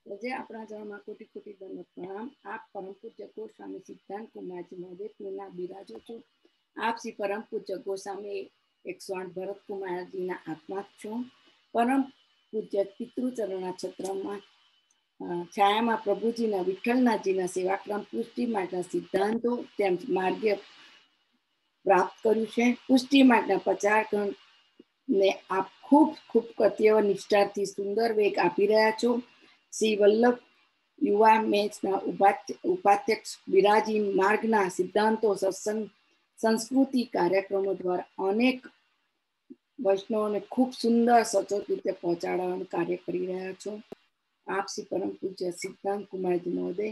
जय अपना जन्म कोटि कोटि दंड प्रणाम। आप परम पूज्य गोस्वामी सिद्धांत कुमार जी महोदय पूर्णा बिराजो छो। आप श्री परम पूज्य गोस्वामी 108 भरत कुमार जी ना आत्मा छो। परम पूज्य પિતૃચરણના ક્ષેત્રમાં છાયામાં પ્રભુજીના વિઠ્ઠલનાથજીના સેવાક્રમ પુષ્ટિ માર્ગના સિદ્ધાંતો તેમ માર્ગે પ્રાપ્ત કર્યું છે। પુષ્ટિ માર્ગના પ્રચારકને આપ ખૂબ ખૂબ કર્તવ્ય નિષ્ઠાથી સુંદર વેગ આપી રહ્યા છો। શ્રી વલ્લભ યુવા મેચના ઉપાધ્યક્ષ બિરાજી માર્ગના સિદ્ધાંતો સત્સંગ સંસ્કૃતિ કાર્યક્રમો દ્વારા અનેક વૈષ્ણવોને ખૂબ સુંદર સચોટ રીતે પહોંચાડવાનું કાર્ય કરી રહ્યા છો। आप श्री परम पूज्य सिद्धांत कुमार जी महोदय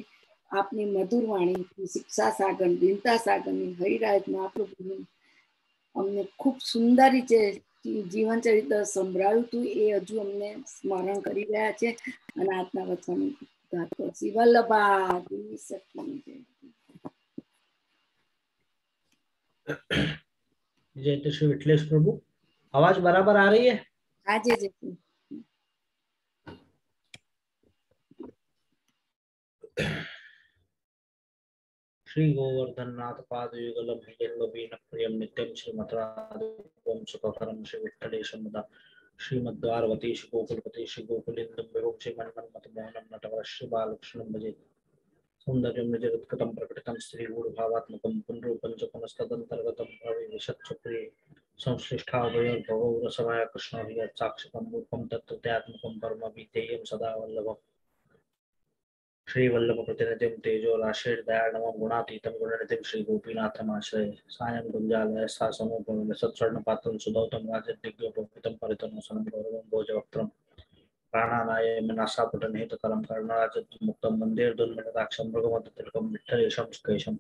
आपनी मधुर वाणी शिक्षा सागर दीनता सागर हरिराज महाप्रभु अमने खूब सुंदर रीते जीवन चरित्र संभळाव्युं हतुं ए हजू अमने स्मरण करी रह्या छे अने आजना वचन श्री वल्लभाद्री सखी जय तो श्री विठलेश प्रभु। आवाज बराबर आ रही है? हाँ जी जी। श्री गोवर्धन नाथ पादयुगलम हिजल्लभीन प्रियम नित्यं श्रीमद्राधेयं सुखकरं श्री विठ्ठलेशं मुदा श्रीमद्वारवती श्री गोकुलपति श्री गोकुलेन्दुं विभुं श्री मन्मथमोहनं नटवर श्री बालकृष्णं भजे। सौन्दर्यं निजरुत्कटं प्रकटितं स्त्रीगूढभावात्मकं पुनरूपं च पुनस्तदन्तर्गतं प्रविशत्सुप्रिये संश्लिष्टाभयोर्भवौ रसमाय कृष्णहृदयसाक्षिकं रूपं तत्त्वत्यात्मकं परमविधेयं सदा वल्लभम् श्री वल्लभ प्रतिनिधिं तेजो राशिर्दयार्णवं गुणातीतं गुणनिधिं श्री गोपीनाथमाश्रये सायं गुञ्जालय सासनोपम सत्स्वर्णपात्रं सुधौतं राजदिग्गोपवितं परितनोसनं गौरवं भोजवक्त्रं प्राणानायं नासापुटनिहितकरं कर्णराजमुक्तं मन्दिरदुर्मिळदाक्षं मृगमदतिलकं विठ्ठलेशं सुकेशम्।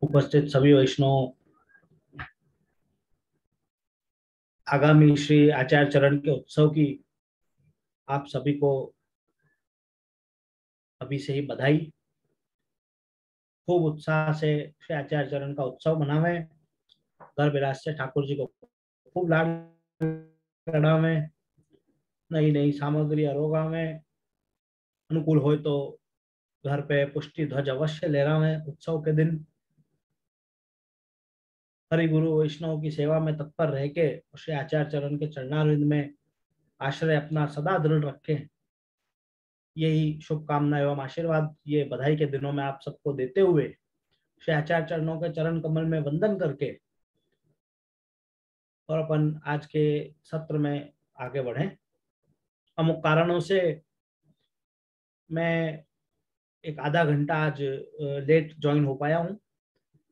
उपस्थित सभी वैष्णव आगामी श्री आचार्य चरण के उत्सव की आप सभी को अभी से ही बधाई। खूब उत्साह से श्री आचार्य चरण का उत्सव मनावे। घर विराज से ठाकुर जी को खूब लाड लड़ावे। नई नई सामग्री अरोगा में अनुकूल हो तो घर पे पुष्टि ध्वज अवश्य लहरावे। उत्सव के दिन हरि गुरु वैष्णव की सेवा में तत्पर रह के श्री आचार्य चरण के चरणारविंद में आश्रय अपना सदा दृढ़ रखें। यही शुभकामना एवं आशीर्वाद ये बधाई के दिनों में आप सबको देते हुए श्री आचार्य चरणों के चरण कमल में वंदन करके और अपन आज के सत्र में आगे बढ़े। अमुक कारणों से मैं एक आधा घंटा आज लेट ज्वाइन हो पाया हूँ।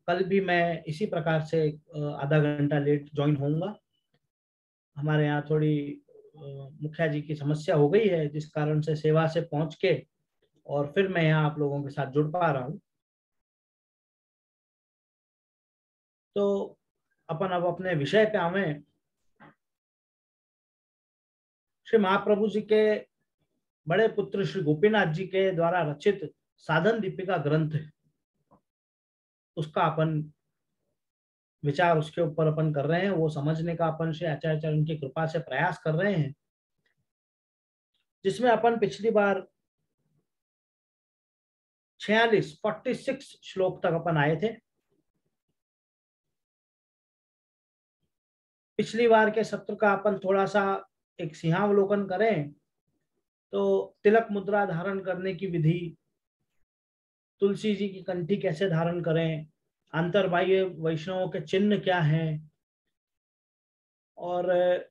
कल भी मैं इसी प्रकार से आधा घंटा लेट ज्वाइन होऊंगा। हमारे यहाँ थोड़ी मुखिया जी की समस्या हो गई है, जिस कारण से सेवा से पहुंच के और फिर मैं यहाँ आप लोगों के साथ जुड़ पा रहा हूँ। तो अपन अब अपने विषय पे आवे। श्री महाप्रभु जी के बड़े पुत्र श्री गोपीनाथ जी के द्वारा रचित साधन दीपिका ग्रंथ, उसका अपन विचार उसके ऊपर अपन कर रहे हैं। वो समझने का अपन श्री आचार्य चरण की कृपा से प्रयास कर रहे हैं, जिसमें अपन पिछली बार 46 श्लोक तक अपन आए थे। पिछली बार के सत्र का अपन थोड़ा सा एक सिंहावलोकन करें तो तिलक मुद्रा धारण करने की विधि, तुलसी जी की कंठी कैसे धारण करें, अंतर्बाह्य वैष्णवों के चिन्ह क्या हैं, और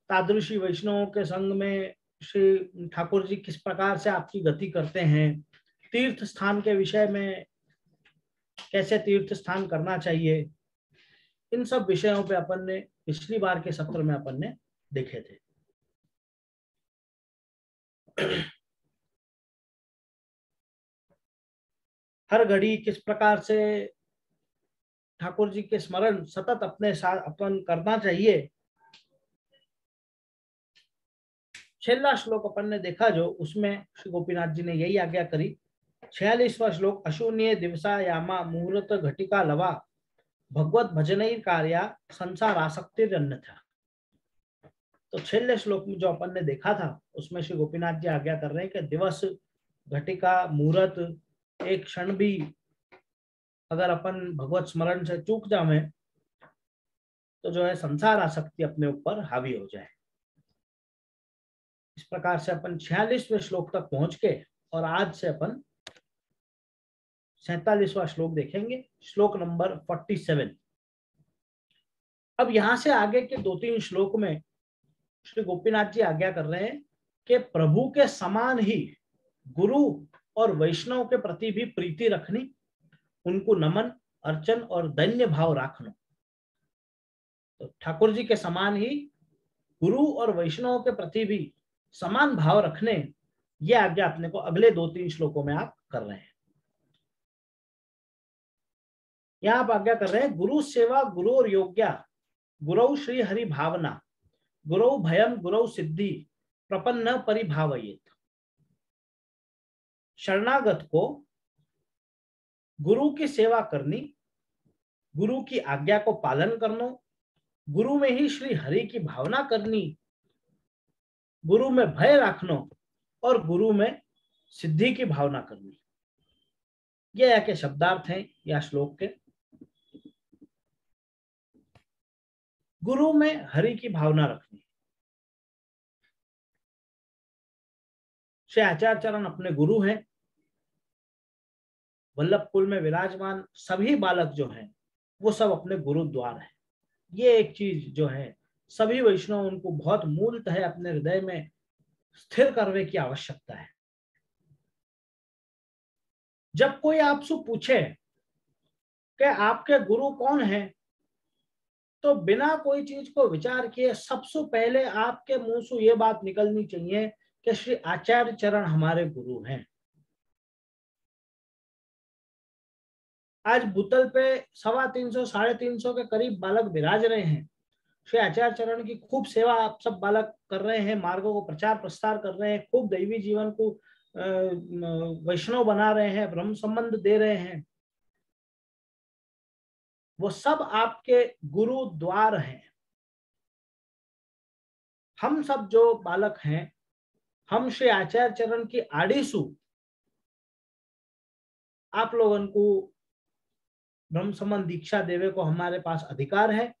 तादृशी वैष्णवों के संग में श्री ठाकुर जी किस प्रकार से आपकी गति करते हैं, तीर्थ स्थान के विषय में कैसे तीर्थ स्थान करना चाहिए, इन सब विषयों पे अपन ने पिछली बार के सत्र में अपन ने देखे थे। हर घड़ी किस प्रकार से ठाकुर जी के स्मरण सतत अपने साथ अपन करना चाहिए। छेल्ला श्लोक अपन ने देखा जो उसमें श्री गोपीनाथ जी ने यही आज्ञा करी। 46वां श्लोक, अशून्य दिवसा यामा मुहूर्त घटिका लवा भगवत भजन कार्या संसार आसक्ति अन्यथा। तो छेले श्लोक में जो अपन ने देखा था उसमें श्री गोपीनाथ जी आज्ञा कर रहे हैं कि दिवस, घटिका, मुहूर्त, एक क्षण भी अगर अपन भगवत स्मरण से चूक जावे तो जो है संसार आसक्ति अपने ऊपर हावी हो जाए। इस प्रकार से अपन 46वें श्लोक तक पहुंच के और आज से अपन 47वां श्लोक देखेंगे, श्लोक नंबर 47। अब यहां से आगे के 2-3 श्लोक में श्री गोपीनाथ जी आज्ञा कर रहे हैं कि प्रभु के समान ही गुरु और वैष्णव के प्रति भी प्रीति रखनी, उनको नमन, अर्चन और दैन्य भाव रखना। तो ठाकुर जी के समान ही गुरु और वैष्णव के प्रति भी समान भाव रखने, ये आज्ञा अपने को अगले 2-3 श्लोकों में आप कर रहे हैं। यहां आप आज्ञा कर रहे हैं, गुरु सेवा गुरु और योग्या, गुरु श्री हरि भावना, गुरु भयम गुरु सिद्धि, प्रपन्न परिभावयेत। शरणागत को गुरु की सेवा करनी, गुरु की आज्ञा को पालन करना, गुरु में ही श्री हरि की भावना करनी, गुरु में भय रखना और गुरु में सिद्धि की भावना करनी। ये के शब्दार्थ हैं या श्लोक के। गुरु में हरि की भावना रखनी। श्री आचार्य चरण अपने गुरु हैं। वल्लभ कुल में विराजमान सभी बालक जो हैं वो सब अपने गुरुद्वार हैं। ये एक चीज जो है सभी वैष्णव उनको बहुत मूलतः अपने हृदय में स्थिर करने की आवश्यकता है। जब कोई आपसे पूछे कि आपके गुरु कौन है, तो बिना कोई चीज को विचार किए सबसे पहले आपके मुंह से ये बात निकलनी चाहिए कि श्री आचार्य चरण हमारे गुरु हैं। आज भूतल पे 350 350 के करीब बालक विराज रहे हैं। श्री आचार्य चरण की खूब सेवा आप सब बालक कर रहे हैं, मार्गों को प्रचार प्रसार कर रहे हैं, खूब दैवी जीवन को वैष्णव बना रहे हैं, ब्रह्म संबंध दे रहे हैं। वो सब आपके गुरु द्वार हैं। हम सब जो बालक हैं, हम श्री आचार्य चरण की आड़ीसु आप लोगों को ब्रह्म संबंध दीक्षा देवे को हमारे पास अधिकार है।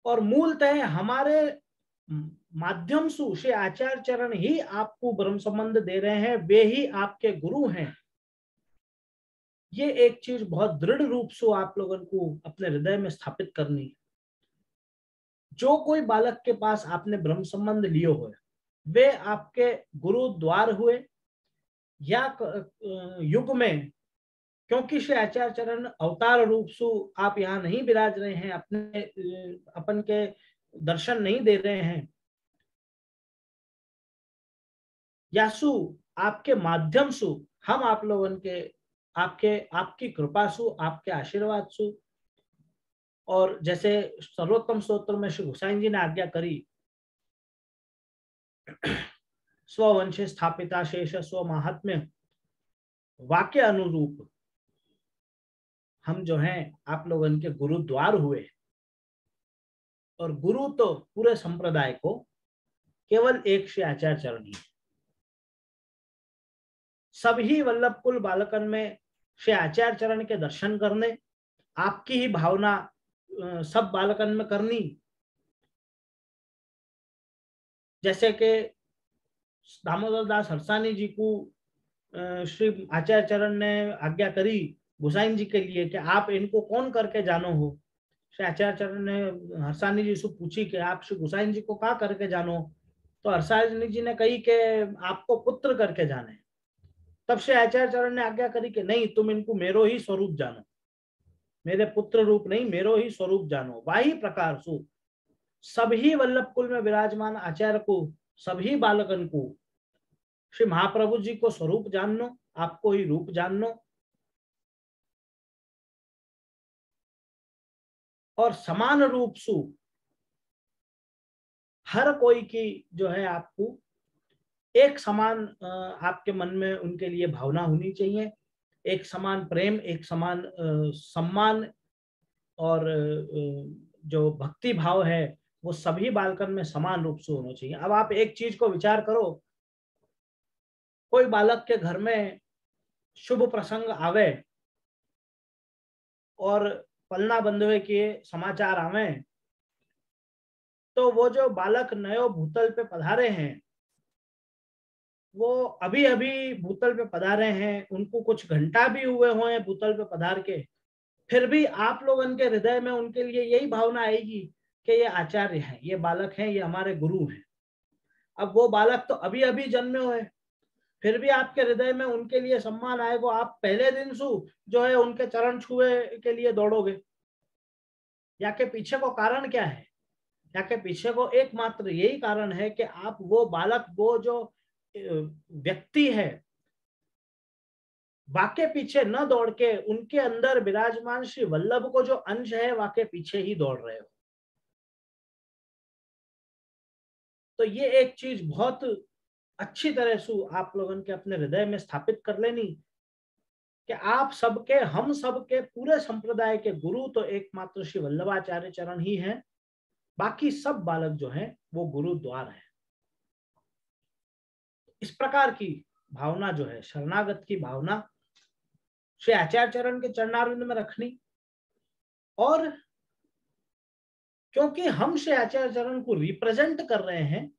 और मूलतः हमारे माध्यम से श्री आचार्य चरण ही आपको ब्रह्म संबंध दे रहे हैं, वे ही आपके गुरु हैं। ये एक चीज बहुत दृढ़ रूप से आप लोगों को अपने हृदय में स्थापित करनी है। जो कोई बालक के पास आपने ब्रह्म संबंध लिए हुए, वे आपके गुरु द्वार हुए या युग में, क्योंकि श्री आचार्य चरण अवतार रूप से आप यहाँ नहीं विराज रहे हैं, अपने अपन के दर्शन नहीं दे रहे हैं, यासु आपके माध्यम से हम आप लोगों के आपकी कृपा सु, आपके आशीर्वाद सु, और जैसे सर्वोत्तम स्तोत्र में श्री गोसाई जी ने आज्ञा करी, स्ववंश स्थापिता शेष स्व महात्म्य वाक्य अनुरूप हम जो हैं आप लोगों के गुरुद्वार हुए। और गुरु तो पूरे संप्रदाय को केवल एक श्री आचार्य चरण ही है। सभी वल्लभ कुल बालकन में श्री आचार्य चरण के दर्शन करने, आपकी ही भावना सब बालकन में करनी। जैसे कि दामोदर दास हरसानी जी को श्री आचार्य चरण ने आज्ञा करी गोसाई जी के लिए कि आप इनको कौन करके जानो हो। श्री आचार्य चरण ने हरसानी जी से पूछी कि आप श्री गोसाई जी को क्या करके जानो, तो हरसानी जी ने कही कि आपको पुत्र करके जाने। तब श्री आचार्य चरण ने आज्ञा करी कि नहीं, तुम इनको मेरो ही स्वरूप जानो, मेरे पुत्र रूप नहीं, मेरो ही स्वरूप जानो। वही प्रकार से सभी वल्लभ कुल में विराजमान आचार्य को, सभी बालकन को श्री महाप्रभु जी को स्वरूप जाननो, आपको ही रूप जाननो, और समान रूप से हर कोई की जो है आपको एक समान आपके मन में उनके लिए भावना होनी चाहिए, एक समान प्रेम, एक समान सम्मान, और जो भक्ति भाव है वो सभी बालकन में समान रूप से होना चाहिए। अब आप एक चीज को विचार करो, कोई बालक के घर में शुभ प्रसंग आवे और पलना बंधवे के समाचार आवे, तो वो जो बालक नयो भूतल पे पधारे हैं, वो अभी अभी भूतल पे पधारे हैं, उनको कुछ घंटा भी हुए हुए भूतल पे पधार के, फिर भी आप लोगों के हृदय में उनके लिए यही भावना आएगी कि ये आचार्य हैं, ये बालक हैं, ये हमारे गुरु हैं। अब वो बालक तो अभी अभी जन्मे हुए, फिर भी आपके हृदय में उनके लिए सम्मान आएगा, आप पहले दिन जो है उनके चरण छुए के लिए दौड़ोगे। या के पीछे को कारण क्या है? या के पीछे को एकमात्र यही कारण है कि आप वो बालक, वो जो व्यक्ति है, वाके पीछे न दौड़ के उनके अंदर विराजमान श्री वल्लभ को जो अंश है वाके पीछे ही दौड़ रहे हो। तो ये एक चीज बहुत अच्छी तरह से आप लोगों के अपने हृदय में स्थापित कर लेनी कि आप सबके, हम सबके पूरे संप्रदाय के गुरु तो एकमात्र श्री वल्लभाचार्य चरण ही हैं, बाकी सब बालक जो हैं वो गुरु द्वार है। इस प्रकार की भावना जो है, शरणागत की भावना श्री आचार्य चरण के चरणारविंद में रखनी, और क्योंकि हम श्री आचार्य चरण को रिप्रेजेंट कर रहे हैं,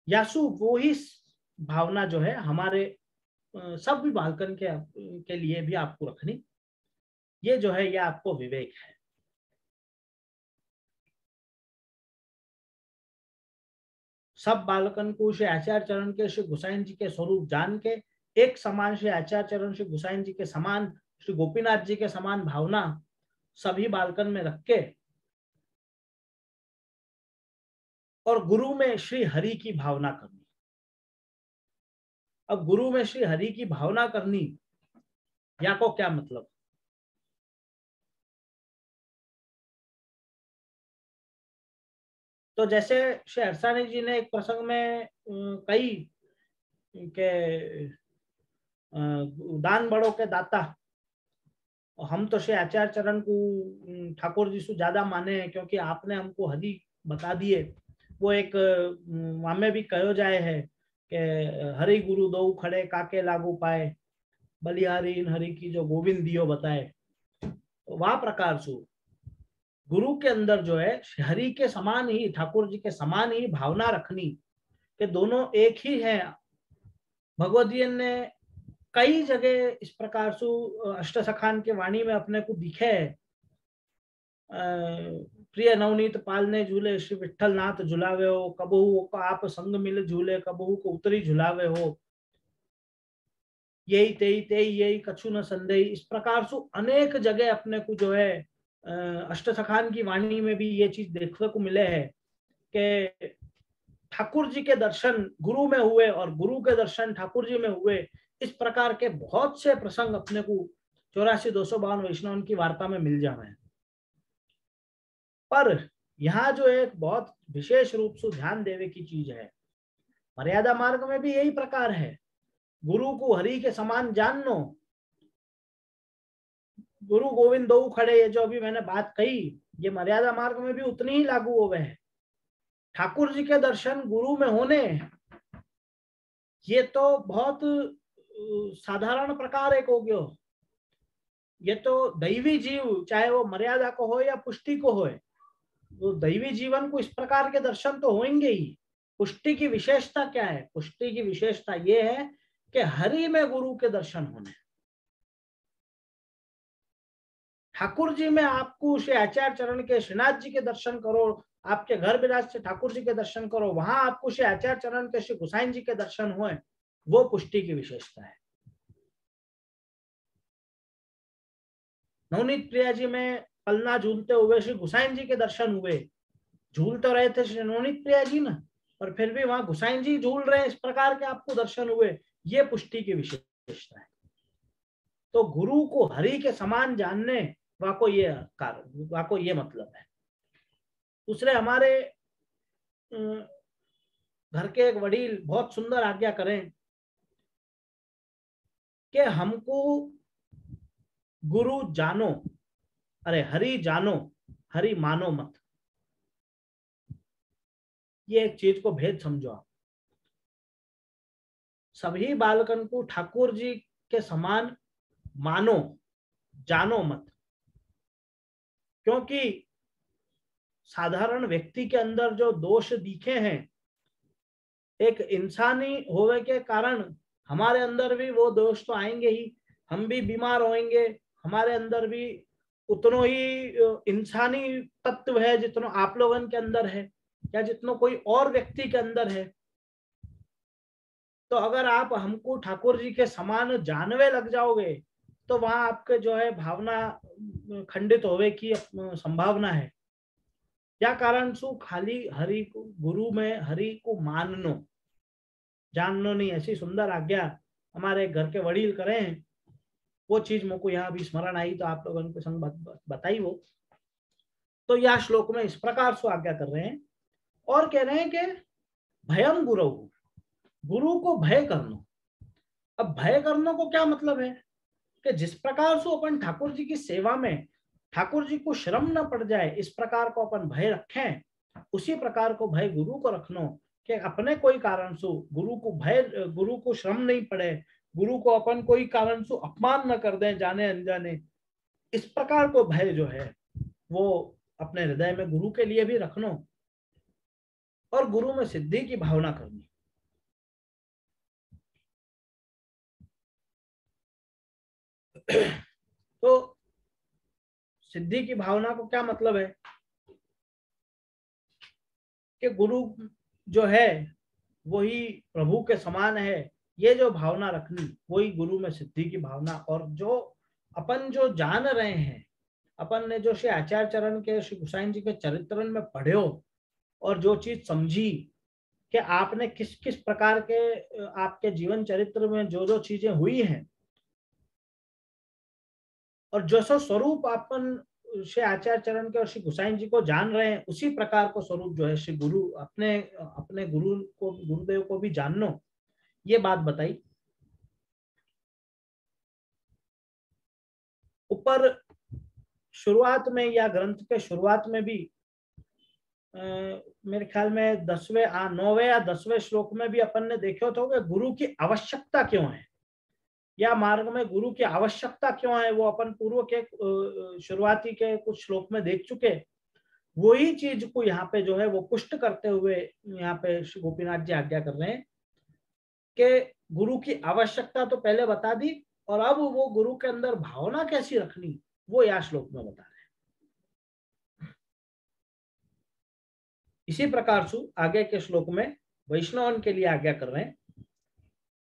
यासु वो ही भावना जो है हमारे सब भी बालकन के लिए भी आपको रखनी। ये जो है ये आपको विवेक है। सब बालकन को श्री आचार्य चरण के, श्री गोसाई जी के स्वरूप जान के, एक समान श्री आचार्य चरण श्री गोसाई जी के समान, श्री गोपीनाथ जी के समान भावना सभी बालकन में रख के, और गुरु में श्री हरि की भावना करनी। अब गुरु में श्री हरि की भावना करनी या को क्या मतलब? तो जैसे श्री हरसानी जी ने एक प्रसंग में कही के दान बड़ों के दाता, हम तो श्री आचार्य चरण को ठाकुर जी से ज्यादा माने हैं क्योंकि आपने हमको हरि बता दिए। वो एक हमें भी कहो जाए है कि हरि गुरु दो खड़े काके लागू पाए, बलिहारी इन हरि की जो गोविंद दियो बताए। तो वह प्रकार से गुरु के अंदर जो है हरि के समान ही, ठाकुर जी के समान ही भावना रखनी कि दोनों एक ही हैं। भगवत जी ने कई जगह इस प्रकार से अष्ट सखान के वाणी में अपने को दिखे है। प्रिय नवनीत पालने झूले श्री विठल नाथ झुलावे हो, कबहू को आप संग मिल झूले, कबहू को उतरी झुलावे हो, यही तेई तेई यही कछु न संदेही। इस प्रकार से अनेक जगह अपने को जो है अष्ट सखान की वाणी में भी ये चीज देखने को मिले है कि ठाकुर जी के दर्शन गुरु में हुए और गुरु के दर्शन ठाकुर जी में हुए। इस प्रकार के बहुत से प्रसंग अपने को 84-252 वैष्णव की वार्ता में मिल जाए। पर यहाँ जो एक बहुत विशेष रूप से ध्यान देवे की चीज है, मर्यादा मार्ग में भी यही प्रकार है। गुरु को हरि के समान जानो, गुरु गोविंद दो खड़े, ये जो अभी मैंने बात कही, ये मर्यादा मार्ग में भी उतनी ही लागू हो गए हैं। ठाकुर जी के दर्शन गुरु में होने, ये तो बहुत साधारण प्रकार एक हो गयो। ये तो दैवी जीव, चाहे वो मर्यादा को हो या पुष्टि को हो, तो दैवी जीवन को इस प्रकार के दर्शन तो होंगे ही। पुष्टि की विशेषता क्या है? पुष्टि की विशेषता ये है कि हरि में गुरु के दर्शन होने। ठाकुर जी में आपको श्री आचार्य चरण के श्रीनाथ जी के दर्शन करो, आपके घर विराज से ठाकुर जी के दर्शन करो, वहां आपको श्री आचार्य चरण के श्री गोसाई जी के दर्शन हुए, वो पुष्टि की विशेषता है। नवनीत प्रिया जी में पलना झूलते हुए श्री गोसाई जी के दर्शन हुए। झूल तो रहे थे श्री नवनीत प्रिया जी ना, पर फिर भी वहां गोसाई जी झूल रहे हैं, इस प्रकार के आपको दर्शन हुए, ये पुष्टि की विशेषता है। तो गुरु को हरि के समान जानने वाको ये कारण, वाको ये मतलब है। दूसरे हमारे घर के एक वडील बहुत सुंदर आज्ञा करें कि हमको गुरु जानो, अरे हरि जानो, हरि मानो मत। ये एक चीज को भेद समझो आप। सभी बालकन को ठाकुर जी के समान मानो, जानो मत, क्योंकि साधारण व्यक्ति के अंदर जो दोष दिखे हैं, एक इंसानी होने के कारण हमारे अंदर भी वो दोष तो आएंगे ही, हम भी बीमार होंगे, हमारे अंदर भी उतनो ही इंसानी तत्व है जितना आप लोगों के अंदर है या जितना कोई और व्यक्ति के अंदर है। तो अगर आप हमको ठाकुर जी के समान जानवे लग जाओगे तो वहां आपके जो है भावना खंडित होने की संभावना है। क्या कारण सु खाली हरि को गुरु में हरि को माननो, जाननो नहीं, ऐसी सुंदर आज्ञा हमारे घर के वडील करे हैं। वो चीज मुझको यहाँ भी स्मरण आई तो आप लोगों के संग बताई वो। तो यह श्लोक में इस प्रकार से आज्ञा कर रहे हैं और कह रहे हैं कि भयम गुरु, गुरु को भय करना। अब भय करने को क्या मतलब है कि जिस प्रकार से अपन ठाकुर जी की सेवा में ठाकुर जी को श्रम न पड़ जाए इस प्रकार को अपन भय रखें, उसी प्रकार को भय गुरु को रखनो कि अपने कोई कारण से गुरु को भय, गुरु को श्रम नहीं पड़े, गुरु को अपन कोई कारण से अपमान न कर दें जाने अनजाने, इस प्रकार को भय जो है वो अपने हृदय में गुरु के लिए भी रखनो और गुरु में सिद्धि की भावना करनी। तो सिद्धि की भावना को क्या मतलब है कि गुरु जो है वही प्रभु के समान है, ये जो भावना रखनी वही गुरु में सिद्धि की भावना। और जो अपन जो जान रहे हैं, अपन ने जो श्री आचार्य चरण के श्री गोसाई जी के चरित्र में पढ़े हो और जो चीज समझी कि आपने किस किस प्रकार के आपके जीवन चरित्र में जो जो चीजें हुई हैं और जैसा स्वरूप अपन श्री आचार्य चरण के और श्री गोसाई जी को जान रहे हैं, उसी प्रकार को स्वरूप जो है श्री गुरु अपने अपने गुरु को, गुरुदेव को भी जाननो, ये बात बताई। ऊपर शुरुआत में या ग्रंथ के शुरुआत में भी मेरे ख्याल में 9वें या 10वें श्लोक में भी अपन ने देखा था कि गुरु की आवश्यकता क्यों है या मार्ग में गुरु की आवश्यकता क्यों है, वो अपन पूर्व के शुरुआती के कुछ श्लोक में देख चुके। वही चीज को यहाँ पे जो है वो पुष्ट करते हुए यहाँ पे श्री गोपीनाथ जी आज्ञा कर रहे हैं कि गुरु की आवश्यकता तो पहले बता दी और अब वो गुरु के अंदर भावना कैसी रखनी वो यह श्लोक में बता रहे हैं। इसी प्रकार से आगे के श्लोक में वैष्णवन के लिए आज्ञा कर रहे हैं।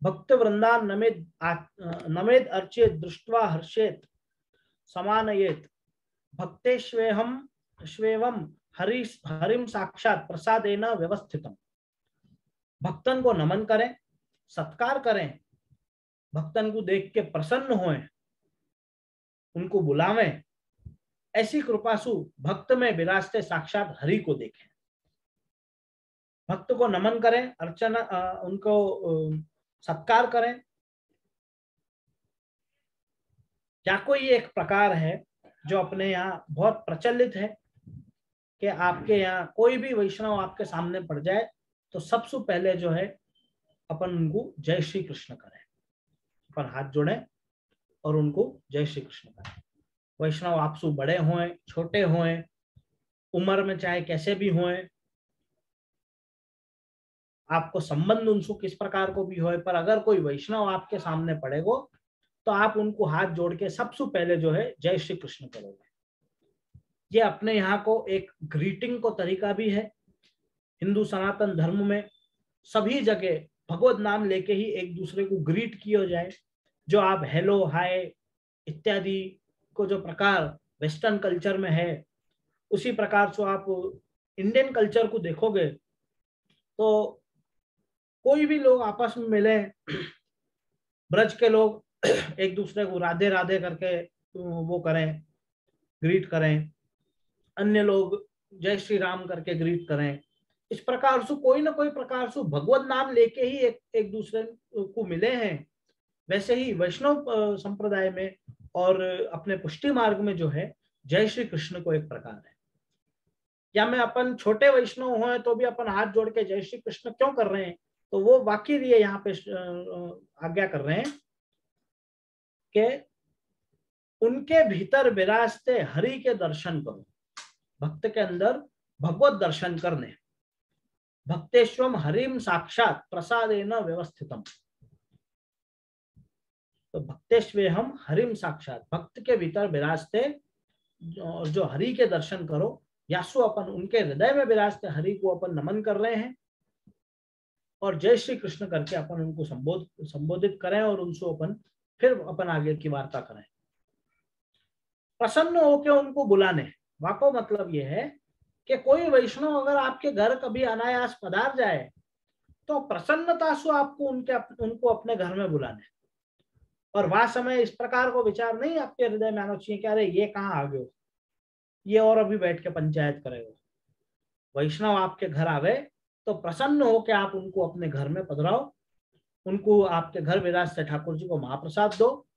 भक्त वृंदान नमेद अर्चेत दृष्ट्वा हर्षेत समानयेत भक्तेष्वेहम श्वेवम हरिम साक्षात प्रसादेन व्यवस्थितम। भक्तन को नमन करें, सत्कार करें, भक्तन को देख के प्रसन्न होएं, उनको बुलावें, ऐसी कृपा सु भक्त में विराजते साक्षात हरि को देखें। भक्त को नमन करें, अर्चना उनको सत्कार करें। क्या कोई एक प्रकार है जो अपने यहाँ बहुत प्रचलित है कि आपके यहाँ कोई भी वैष्णव आपके सामने पड़ जाए तो सबसे पहले जो है अपन उनको जय श्री कृष्ण करें, अपन हाथ जोड़ें और उनको जय श्री कृष्ण करें। वैष्णव आपसे बड़े हों छोटे हों, उम्र में चाहे कैसे भी हों, आपको संबंध उनसे किस प्रकार को भी हो, पर अगर कोई वैष्णव आपके सामने पड़ेगो तो आप उनको हाथ जोड़ के सबसे पहले जो है जय श्री कृष्ण करोगे। ये अपने यहाँ को एक ग्रीटिंग को तरीका भी है। हिंदू सनातन धर्म में सभी जगह भगवत नाम लेके ही एक दूसरे को ग्रीट किया जाए। जो आप हेलो हाय इत्यादि को जो प्रकार वेस्टर्न कल्चर में है, उसी प्रकार से आप इंडियन कल्चर को देखोगे तो कोई भी लोग आपस में मिले, ब्रज के लोग एक दूसरे को राधे राधे करके वो करें, ग्रीट करें, अन्य लोग जय श्री राम करके ग्रीट करें। इस प्रकार से कोई ना कोई प्रकार से भगवत नाम लेके ही एक दूसरे को मिले हैं। वैसे ही वैष्णव संप्रदाय में और अपने पुष्टि मार्ग में जो है जय श्री कृष्ण को एक प्रकार है। या मैं अपन छोटे वैष्णव हुए तो भी अपन हाथ जोड़ के जय श्री कृष्ण क्यों कर रहे हैं, तो वो वाक्य लिए यहाँ पे आज्ञा कर रहे हैं कि उनके भीतर विराजते हरि के दर्शन करो। भक्त के अंदर भगवत दर्शन करने, भक्तेश्वम हरिम साक्षात प्रसादेन व्यवस्थितम। तो भक्तेश्वे हम हरिम साक्षात, भक्त के भीतर विराजते जो हरि के दर्शन करो, यासु अपन उनके हृदय में विराजते हरि को अपन नमन कर रहे हैं और जय श्री कृष्ण करके अपन उनको संबोधित करें और उनसे अपन फिर अपन आगे की वार्ता करें। प्रसन्न होकर उनको बुलाने, वाको मतलब यह है कि कोई वैष्णव अगर आपके घर कभी अनायास पधार जाए तो प्रसन्नता से आपको उनको अपने घर में बुलाने, और वह समय इस प्रकार को विचार नहीं आपके हृदय में आना चाहिए कि अरे ये कहाँ आ गए, ये और अभी बैठ के पंचायत करेगा। वैष्णव आपके घर आवे तो प्रसन्न हो के आप उनको अपने घर में पधराओ, उनको आपके घर विराजते ठाकुर जी को महाप्रसाद दो।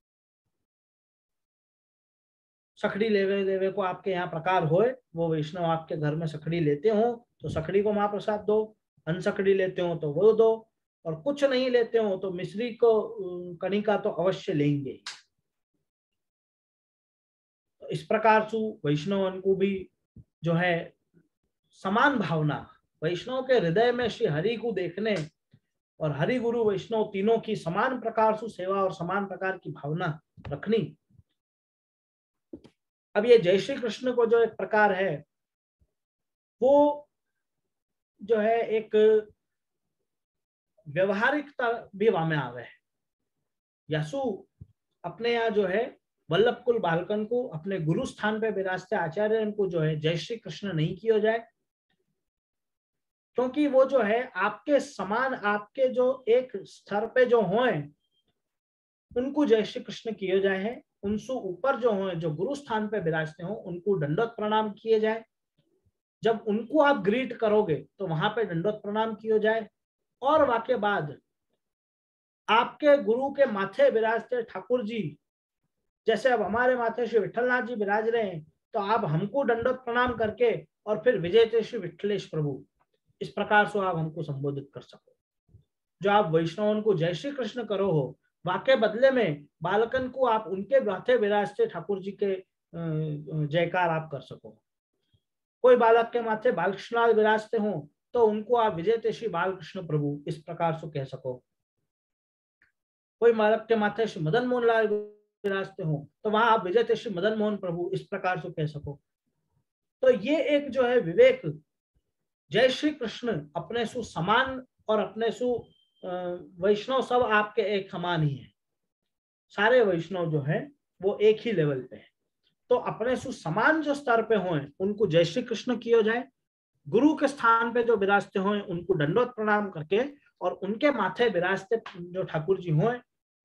सखड़ी लेवे देवे को आपके यहाँ प्रकार होए, वो वैष्णव आपके घर में सखड़ी लेते हो तो सखड़ी को महाप्रसाद दो, अनसखड़ी लेते हो तो वो दो, और कुछ नहीं लेते हो तो मिश्री को कणिका तो अवश्य लेंगे। तो इस प्रकार से वैष्णव को भी जो है समान भावना, वैष्णव के हृदय में श्री हरि को देखने और हरि गुरु वैष्णव तीनों की समान प्रकार से सेवा और समान प्रकार की भावना रखनी। अब ये जय श्री कृष्ण को जो एक प्रकार है वो जो है एक व्यवहारिकता भी वहां में आवे है। यासु अपने यहाँ जो है वल्लभ कुल बालकन को अपने गुरु स्थान पे विराजते आचार्य इनको जो है जय श्री कृष्ण नहीं किया जाए, क्योंकि वो जो है आपके समान, आपके जो एक स्तर पे जो होए उनको जय श्री कृष्ण किए जाए है, उनसे ऊपर जो होए जो गुरु स्थान पे विराजते हो उनको दंडवत प्रणाम किए जाए। जब उनको आप ग्रीट करोगे तो वहां पे दंडवत प्रणाम किया जाए, और वाके बाद आपके गुरु के माथे विराजते ठाकुर जी, जैसे अब हमारे माथे श्री विठलनाथ जी विराज रहे हैं तो आप हमको दंडवत प्रणाम करके और फिर विजय श्री विठलेश प्रभु, इस प्रकार से आप हमको संबोधित कर सको। जो आप वैष्णवन को जय श्री कृष्ण करो हो, वाके बदले में बालकन को आप उनके माथे विराजते ठाकुर जी के जयकार आप कर सको। कोई बालक के माथे बालकृष्ण विराजते हो तो उनको आप विजय श्री बालकृष्ण प्रभु इस प्रकार से कह सको। कोई बालक के माथे श्री मदन मोहन लाल विराजते हो तो वहां आप विजय श्री मदन मोहन प्रभु इस प्रकार से कह सको। तो ये एक जो है विवेक, जय श्री कृष्ण अपने सु समान और अपने सु वैष्णव सब आपके एक समान ही है, सारे वैष्णव जो है वो एक ही लेवल पे है। तो अपने सु समान जो स्तर पे हों उनको जय श्री कृष्ण किया जाए, गुरु के स्थान पे जो विराजते हों उनको दंडवत प्रणाम करके और उनके माथे विराजते जो ठाकुर जी हों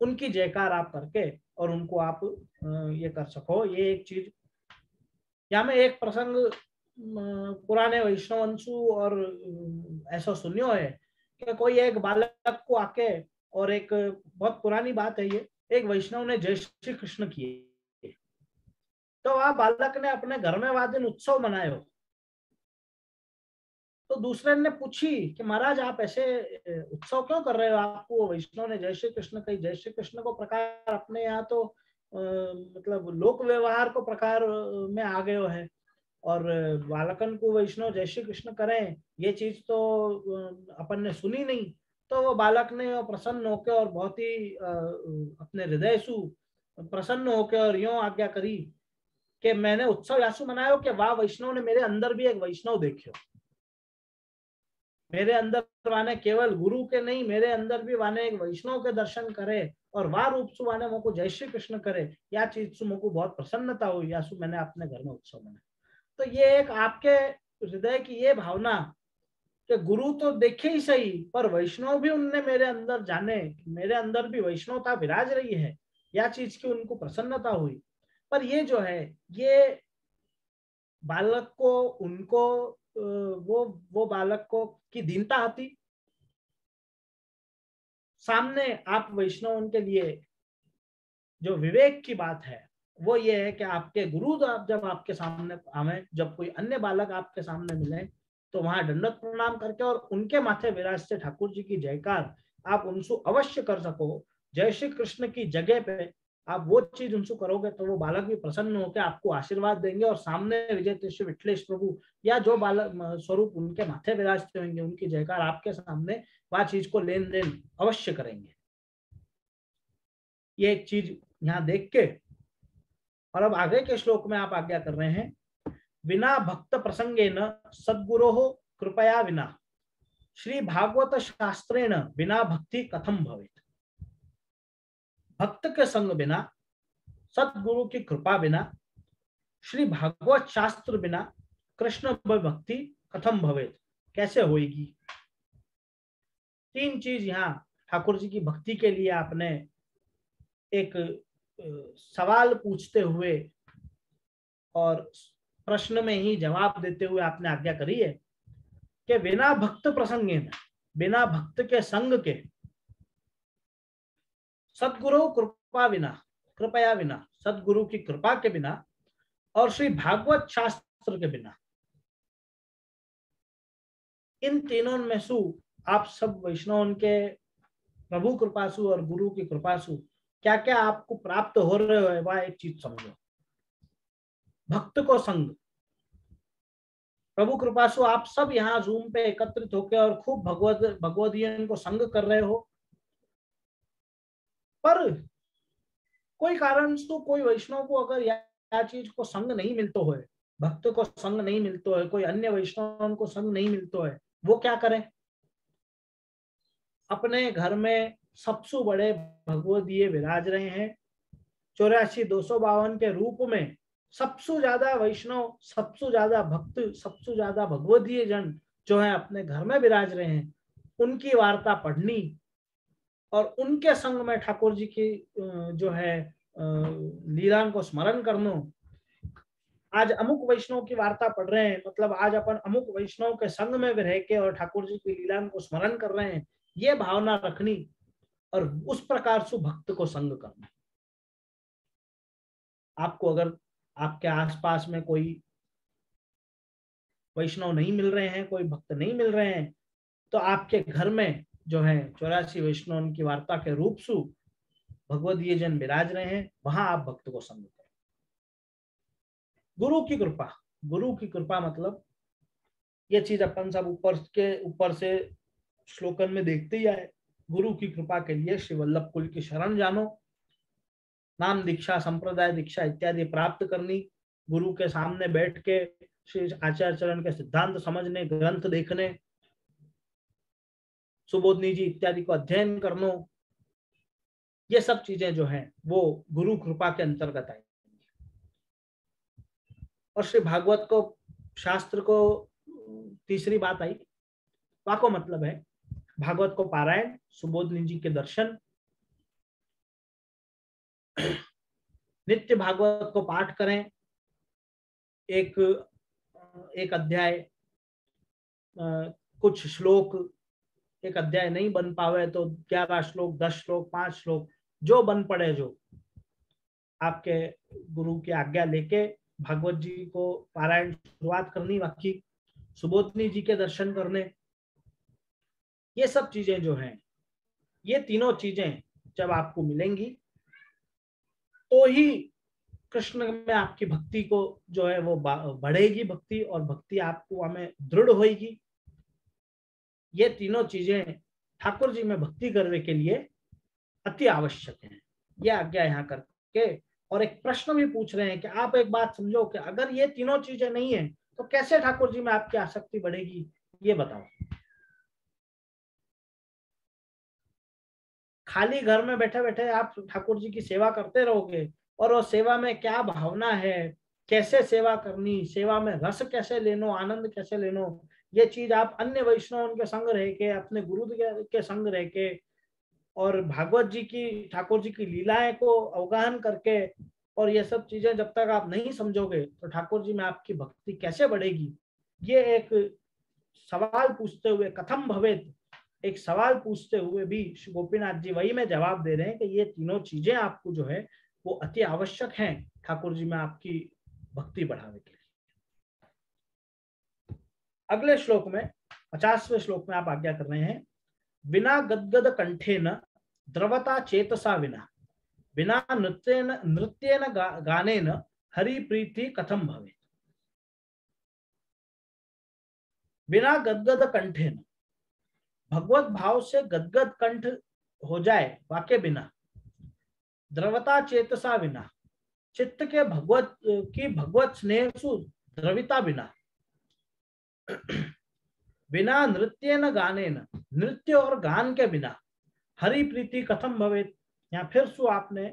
उनकी जयकार आप करके और उनको आप ये कर सको। ये एक चीज या में एक प्रसंग पुराने वैष्णवंशु और ऐसा सुनियो है कि कोई एक बालक को आके, और एक बहुत पुरानी बात है ये, एक वैष्णव ने जय श्री कृष्ण किए तो वह बालक ने अपने घर में वह दिन उत्सव मनाए हो। तो दूसरे ने पूछी कि महाराज आप ऐसे उत्सव क्यों कर रहे हो, आपको वैष्णव ने जय श्री कृष्ण कही। जय श्री कृष्ण को प्रकार अपने यहाँ तो मतलब लोक व्यवहार को प्रकार में आ गए है, और बालकन को वैष्णव जय श्री कृष्ण करें ये चीज तो अपन ने सुनी नहीं। तो वो बालक ने प्रसन्न होकर और बहुत ही अपने हृदय से प्रसन्न होकर और यूं आज्ञा करी कि मैंने उत्सव यासु मनायो कि वाह वैष्णव ने मेरे अंदर भी एक वैष्णव देखियो, मेरे अंदर वाने केवल गुरु के नहीं, मेरे अंदर भी वाने एक वैष्णव के दर्शन करे और वाह रूप से वाने मोको जय श्री कृष्ण करे, या चीज से मोको बहुत प्रसन्नता हुई, यासु मैंने अपने घर में उत्सव मनाया। तो ये एक आपके हृदय की ये भावना कि गुरु तो देखे ही सही पर वैष्णव भी उनने मेरे अंदर जाने, मेरे अंदर भी वैष्णवता विराज रही है, या चीज की उनको प्रसन्नता हुई। पर ये जो है ये बालक को उनको वो बालक को की दीनता आती, सामने आप वैष्णव उनके लिए जो विवेक की बात है वो ये है कि आपके गुरु जब आपके सामने आवे, जब कोई अन्य बालक आपके सामने मिले, तो वहां दंडवत प्रणाम करके और उनके माथे विराजते ठाकुर जी की जयकार आप उनसे अवश्य कर सको। जय श्री कृष्ण की जगह पे आप वो चीज उनसे करोगे तो वो बालक भी प्रसन्न होकर आपको आशीर्वाद देंगे, और सामने विजय श्री विठलेश प्रभु या जो बालक स्वरूप उनके माथे विराजते होंगे उनकी जयकार आपके सामने वह चीज को लेन देन अवश्य करेंगे। ये एक चीज यहाँ देख के, और अब आगे के श्लोक में आप आज्ञा कर रहे हैं, विना भक्त प्रसंगेन सद्गुरो कृपया विना श्री भागवत शास्त्रेण बिना भक्ति कथम भवेत। भक्त के संग बिना, सद्गुरु की कृपा बिना, श्री भागवत शास्त्र बिना कृष्ण भक्ति कथम भवेत, कैसे होगी। तीन चीज यहाँ ठाकुर जी की भक्ति के लिए आपने एक सवाल पूछते हुए और प्रश्न में ही जवाब देते हुए आपने आज्ञा करी है कि बिना भक्त प्रसंगे में, बिना भक्त के संग के, सदगुरु कृपा बिना, कृपया बिना, सदगुरु की कृपा के बिना, और श्री भागवत शास्त्र के बिना, इन तीनों में सु आप सब वैष्णव के प्रभु कृपासु और गुरु की कृपासु क्या क्या आपको प्राप्त हो रहे है, वह एक चीज समझो। भक्त को संग, प्रभु कृपासु आप सब यहाँ जूम पे एकत्रित होकर और खूब भगवदीयन को संग कर रहे हो, पर कोई कारण से कोई वैष्णव को अगर यह चीज को संग नहीं मिलता है, भक्त को संग नहीं मिलता है, कोई अन्य वैष्णव को संग नहीं मिलता है, वो क्या करे। अपने घर में सबसे बड़े भगवदीय विराज रहे हैं, 84,252 के रूप में सबसे ज्यादा वैष्णव, सबसे ज्यादा भक्त, सबसे ज्यादा भगवदीय जन जो है अपने घर में विराज रहे हैं, उनकी वार्ता पढ़नी और उनके संग में ठाकुर जी की जो है लीला को स्मरण करना। आज अमुक वैष्णव की वार्ता पढ़ रहे हैं, मतलब आज अपन अमुक वैष्णव के संग में रह के और ठाकुर जी की लीला को स्मरण कर रहे हैं, ये भावना रखनी और उस प्रकार से भक्त को संग करना। आपको अगर आपके आसपास में कोई वैष्णव नहीं मिल रहे हैं, कोई भक्त नहीं मिल रहे हैं, तो आपके घर में जो है 84 वैष्णव की वार्ता के रूप से भगवदीय जन विराज रहे हैं, वहां आप भक्त को संग करें। गुरु की कृपा, गुरु की कृपा मतलब ये चीज अपन सब ऊपर से श्लोकन में देखते ही आए। गुरु की कृपा के लिए श्री वल्लभ कुल की शरण जानो, नाम दीक्षा, संप्रदाय दीक्षा इत्यादि प्राप्त करनी, गुरु के सामने बैठ के श्री आचार्य चरण के सिद्धांत समझने, ग्रंथ देखने, सुबोधनी जी इत्यादि को अध्ययन करना, ये सब चीजें जो हैं वो गुरु कृपा के अंतर्गत आएंगी। और श्री भागवत को, शास्त्र को तीसरी बात आई, वाको मतलब है भागवत को पारायण, सुबोधनी जी के दर्शन, नित्य भागवत को पाठ करें, एक अध्याय, कुछ श्लोक, एक अध्याय नहीं बन पावे तो 11 श्लोक, 10 श्लोक, 5 श्लोक, जो बन पड़े, जो आपके गुरु की आज्ञा लेके भागवत जी को पारायण शुरुआत करनी, बाकी सुबोधनी जी के दर्शन करने। ये सब चीजें जो हैं, ये तीनों चीजें जब आपको मिलेंगी तो ही कृष्ण में आपकी भक्ति को जो है वो बढ़ेगी भक्ति, और भक्ति आपको हमें दृढ़ होगी। ये तीनों चीजें ठाकुर जी में भक्ति करने के लिए अति आवश्यक है। यह आज्ञा यहाँ करके और एक प्रश्न भी पूछ रहे हैं कि आप एक बात समझो कि अगर ये तीनों चीजें नहीं है तो कैसे ठाकुर जी में आपकी आसक्ति बढ़ेगी, ये बताओ। खाली घर में बैठे बैठे आप ठाकुर जी की सेवा करते रहोगे और वो सेवा में क्या भावना है, कैसे सेवा करनी, सेवा में रस कैसे लेनो, आनंद कैसे लेनो, ये चीज आप अन्य वैष्णव के संग रह के, अपने गुरु के संग रह के और भागवत जी की, ठाकुर जी की लीलाएं को अवगाहन करके, और ये सब चीजें जब तक आप नहीं समझोगे तो ठाकुर जी में आपकी भक्ति कैसे बढ़ेगी। ये एक सवाल पूछते हुए, कथम भवेत, एक सवाल पूछते हुए भी गोपीनाथ जी वही में जवाब दे रहे हैं कि ये तीनों चीजें आपको जो है वो अति आवश्यक हैं ठाकुर जी में आपकी भक्ति बढ़ाने के लिए। अगले श्लोक में 50वें श्लोक में आप आज्ञा कर रहे हैं, विना गद्गद कंठेन द्रवता चेतसा विना, बिना नृत्येन गानेन हरि प्रीति कथम भवे। बिना गदगद कंठेन, भगवत भाव से गदगद कंठ हो जाए वाक्य बिना, द्रवता चेतसा विना, चित्त के भगवत स्नेह सु द्रविता बिना, बिना नृत्य न गाने न, नृत्य और गान के बिना हरि प्रीति कथम भवेत। या फिर सु आपने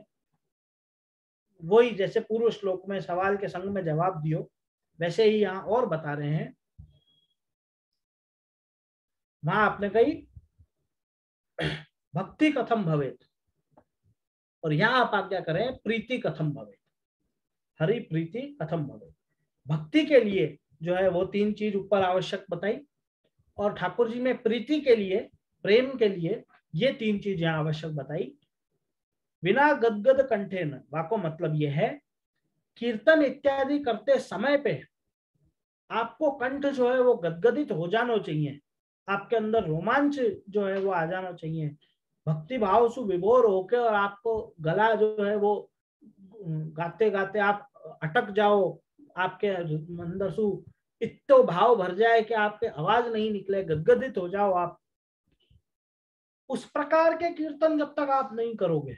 वही जैसे पूर्व श्लोक में सवाल के संग में जवाब दियो वैसे ही यहाँ और बता रहे हैं। वहां आपने कही भक्ति कथम भवेत और यहाँ आप आज्ञा करें प्रीति कथम भवेत, हरि प्रीति कथम भवेत। भक्ति के लिए जो है वो 3 चीज ऊपर आवश्यक बताई और ठाकुर जी में प्रीति के लिए, प्रेम के लिए ये 3 चीज यहाँ आवश्यक बताई। बिना गदगद कंठे न, वाको मतलब ये है कीर्तन इत्यादि करते समय पे आपको कंठ जो है वो गदगदित हो जाना चाहिए, आपके अंदर रोमांच जो है वो आ जाना चाहिए, भक्ति भाव से विभोर होके और आपको गला जो है वो गाते गाते आप अटक जाओ, आपके अंदर सु इत्तो भाव भर जाए कि आपके आवाज नहीं निकले, गदगदित हो जाओ आप। उस प्रकार के कीर्तन जब तक आप नहीं करोगे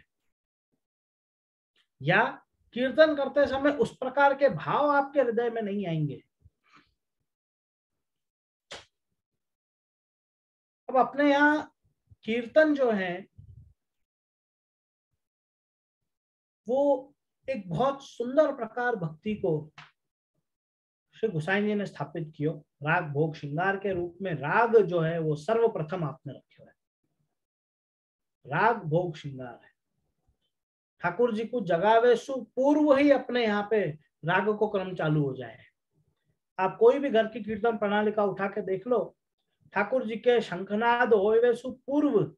या कीर्तन करते समय उस प्रकार के भाव आपके हृदय में नहीं आएंगे। अब अपने यहाँ कीर्तन जो है वो एक बहुत सुंदर प्रकार भक्ति को श्री गोसाई जी ने स्थापित किया। राग भोग श्रृंगार के रूप में राग जो है वो सर्वप्रथम आपने रखे हुए, राग भोग श्रृंगार है। ठाकुर जी को जगावे सु पूर्व ही अपने यहाँ पे राग को क्रम चालू हो जाए। आप कोई भी घर की कीर्तन प्रणालिका उठा के देख लो, ठाकुर जी के शंखनाद होवे सु पूर्व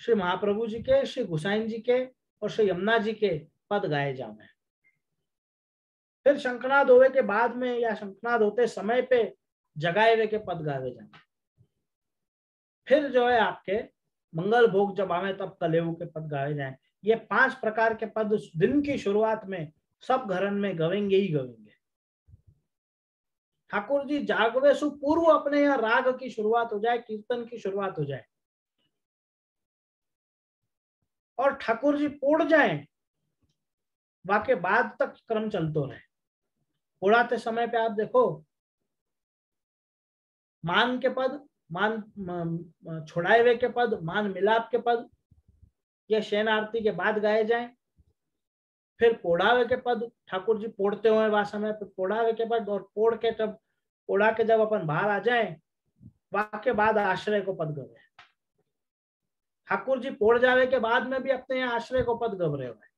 श्री महाप्रभु जी के, श्री गोसाई जी के और श्री यमुना जी के पद गाए जावे। फिर शंखनाद होवे के बाद में या शंखनाद होते समय पे जगाए हुए के पद गावे जावे। फिर जो है आपके मंगल भोग जब आवे तब कलेऊ के पद गाए जाए। ये 5 प्रकार के पद दिन की शुरुआत में सब घरन में गवेंगे ही गवेंगे। ठाकुर जी जागवे सु पूर्व अपने यहाँ राग की शुरुआत हो जाए, कीर्तन की शुरुआत हो जाए और ठाकुर जी पोड़ जाए वाके बाद तक क्रम चलते रहे। पोड़ाते समय पे आप देखो मान के पद, मान छोड़ाए हुए के पद, मान मिलाप के पद ये शयन आरती के बाद गाए जाए। फिर पोड़ावे के पद ठाकुर जी पोड़ते हुए वह समय पे पोड़ावे के पद और पोड़ के जब पोड़ा के जब अपन बाहर आ जाए वाके बाद आश्रय को पद गवे। ठाकुर जी पोड़ जावे के बाद में भी अपने यहाँ आश्रय को पद गव रहे हुए।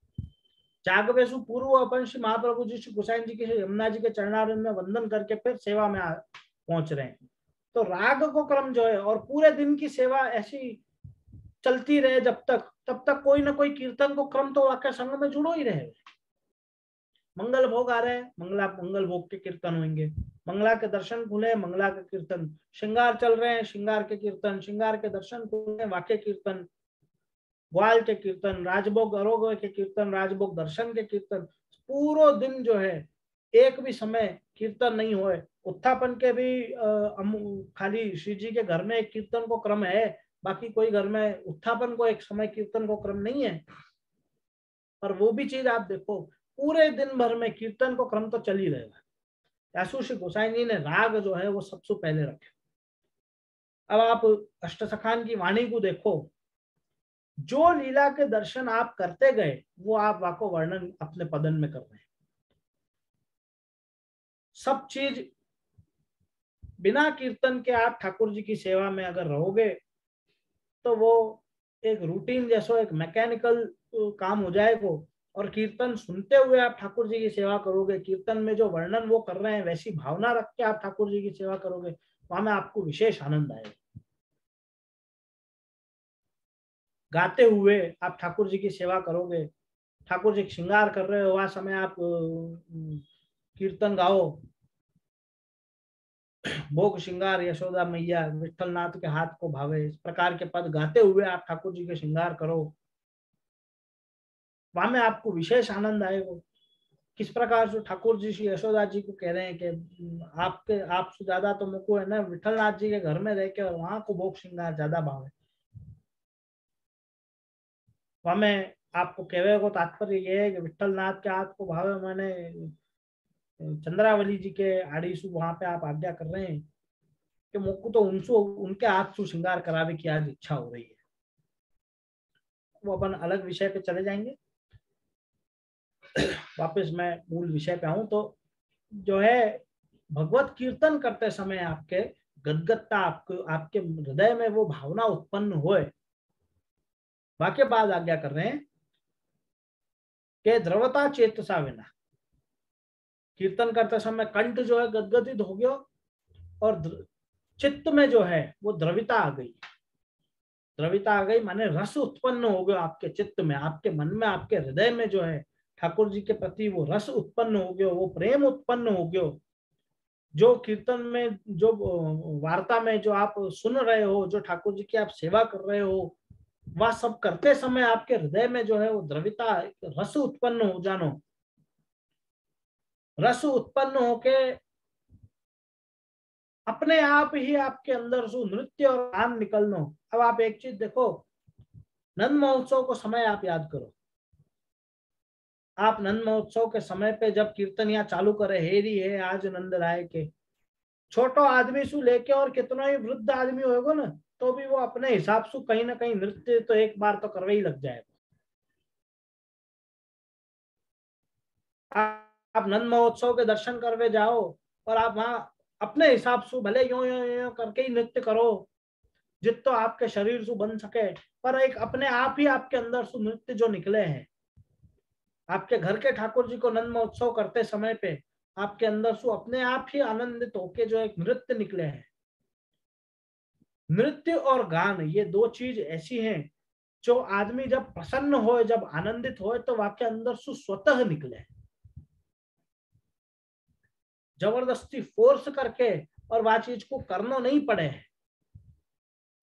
जागवे सु पूर्व अपन श्री महाप्रभु जी, श्री गोसाई जी के, यमुना जी के चरणारविंद में वंदन करके फिर सेवा में पहुंच रहे हैं। तो राग को क्रम जो है और पूरे दिन की सेवा ऐसी चलती रहे जब तक, तब तक कोई ना कोई कीर्तन को क्रम तो वाक्य संग में जुड़ो ही रहे। मंगल भोग आ रहे हैं, मंगल भोग के कीर्तन होंगे, मंगला के दर्शन खुले, मंगला के कीर्तन, श्रृंगार चल रहे हैं, श्रृंगार के कीर्तन, श्रृंगार के दर्शन खुले, वाक्य कीर्तन, ग्वाल के कीर्तन, राजभोग अरोग के कीर्तन, राजभोग दर्शन के कीर्तन। पूरा दिन जो है एक भी समय कीर्तन नहीं हुए। उत्थापन के भी खाली श्री जी के घर में एक कीर्तन को क्रम है, बाकी कोई घर में उत्थापन को एक समय कीर्तन को क्रम नहीं है। पर वो भी चीज आप देखो पूरे दिन भर में कीर्तन को क्रम तो चल ही रहेगा। ऐसु श्री गोसाई जी ने राग जो है वो सबसे पहले रखे। अब आप अष्टसखान की वाणी को देखो, जो लीला के दर्शन आप करते गए वो आप वाको वर्णन अपने पदन में कर रहे हैं। सब चीज बिना कीर्तन के आप ठाकुर जी की सेवा में अगर रहोगे तो वो एक रूटीन जैसा एक मैकेनिकल काम हो जाएगा। और कीर्तन सुनते हुए आप ठाकुर जी की सेवा करोगे, कीर्तन में जो वर्णन वो कर रहे हैं वैसी भावना रख के आप ठाकुर जी की सेवा करोगे, वहां में आपको विशेष आनंद आएगा। गाते हुए आप ठाकुर जी की सेवा करोगे ठाकुर जी श्रृंगार कर रहे हो, वह समय आप कीर्तन गाओ, भोग श्रृंगार यशोदा मैया विठल नाथ के हाथ को भावे, इस प्रकार के पद गाते हुए आप ठाकुर जी के श्रृंगार करो, वहां में आपको विशेष आनंद आएगा। किस प्रकार से ठाकुर जी श्री यशोदा जी को कह रहे हैं कि आपसे ज्यादा तो मुझको है ना विठल नाथ जी के घर में रह के वहां को भोग श्रृंगार ज्यादा भावे। वहां में आपको कहने को तात्पर्य यह है कि विठल नाथ के हाथ को भावे, मैंने चंद्रावली जी के आड़ीसु वहां पे आप आज्ञा कर रहे हैं कि मुझको तो उनके हाथ से श्रृंगार करावे की आज इच्छा हो रही है। वो अपन अलग विषय पे चले जाएंगे। वापस मैं मूल विषय पे आऊं तो जो है भगवत कीर्तन करते समय आपके गदगदता, आपके हृदय में वो भावना उत्पन्न होए, वाक्य बाद आज्ञा कर रहे हैं कि द्रवता चेतसा विना, कीर्तन करते समय कंठ जो है गदगदित हो गया और चित्त में जो है वो द्रविता आ गई। द्रविता आ गई माने रस उत्पन्न हो गया आपके चित्त में, आपके मन में, आपके हृदय में जो है ठाकुर जी के प्रति वो रस उत्पन्न हो गया, वो प्रेम उत्पन्न हो गया। जो कीर्तन में, जो वार्ता में जो आप सुन रहे हो, जो ठाकुर जी की आप सेवा कर रहे हो, वह सब करते समय आपके हृदय में जो है वो द्रविता, रस उत्पन्न हो जानो। रस उत्पन्न होके अपने आप ही आपके अंदर से नृत्य और गान निकलना। अब आप एक चीज देखो, नंद महोत्सव को समय आप याद करो। आप नंद महोत्सव के समय पे जब कीर्तनिया चालू करे, हेरी है आज नंद राय के, छोटो आदमी सु लेके और कितना ही वृद्ध आदमी होगा ना, तो भी वो अपने हिसाब से कहीं ना कहीं नृत्य तो एक बार तो करवे ही लग जाएगा। आप नंद महोत्सव के दर्शन करवे जाओ और आप वहां अपने हिसाब से भले यो करके ही नृत्य करो जितो आपके शरीर से बन सके, पर एक अपने आप ही आपके अंदर से नृत्य जो निकले हैं, आपके घर के ठाकुर जी को नंद महोत्सव करते समय पे आपके अंदर से अपने आप ही आनंदित होके जो एक नृत्य निकले हैं। नृत्य और गान ये दो चीज ऐसी हैं जो आदमी जब प्रसन्न हो, जब आनंदित हो, तो वाक्य अंदर से स्वतः निकले, जबरदस्ती फोर्स करके और वह चीज को करना नहीं पड़े।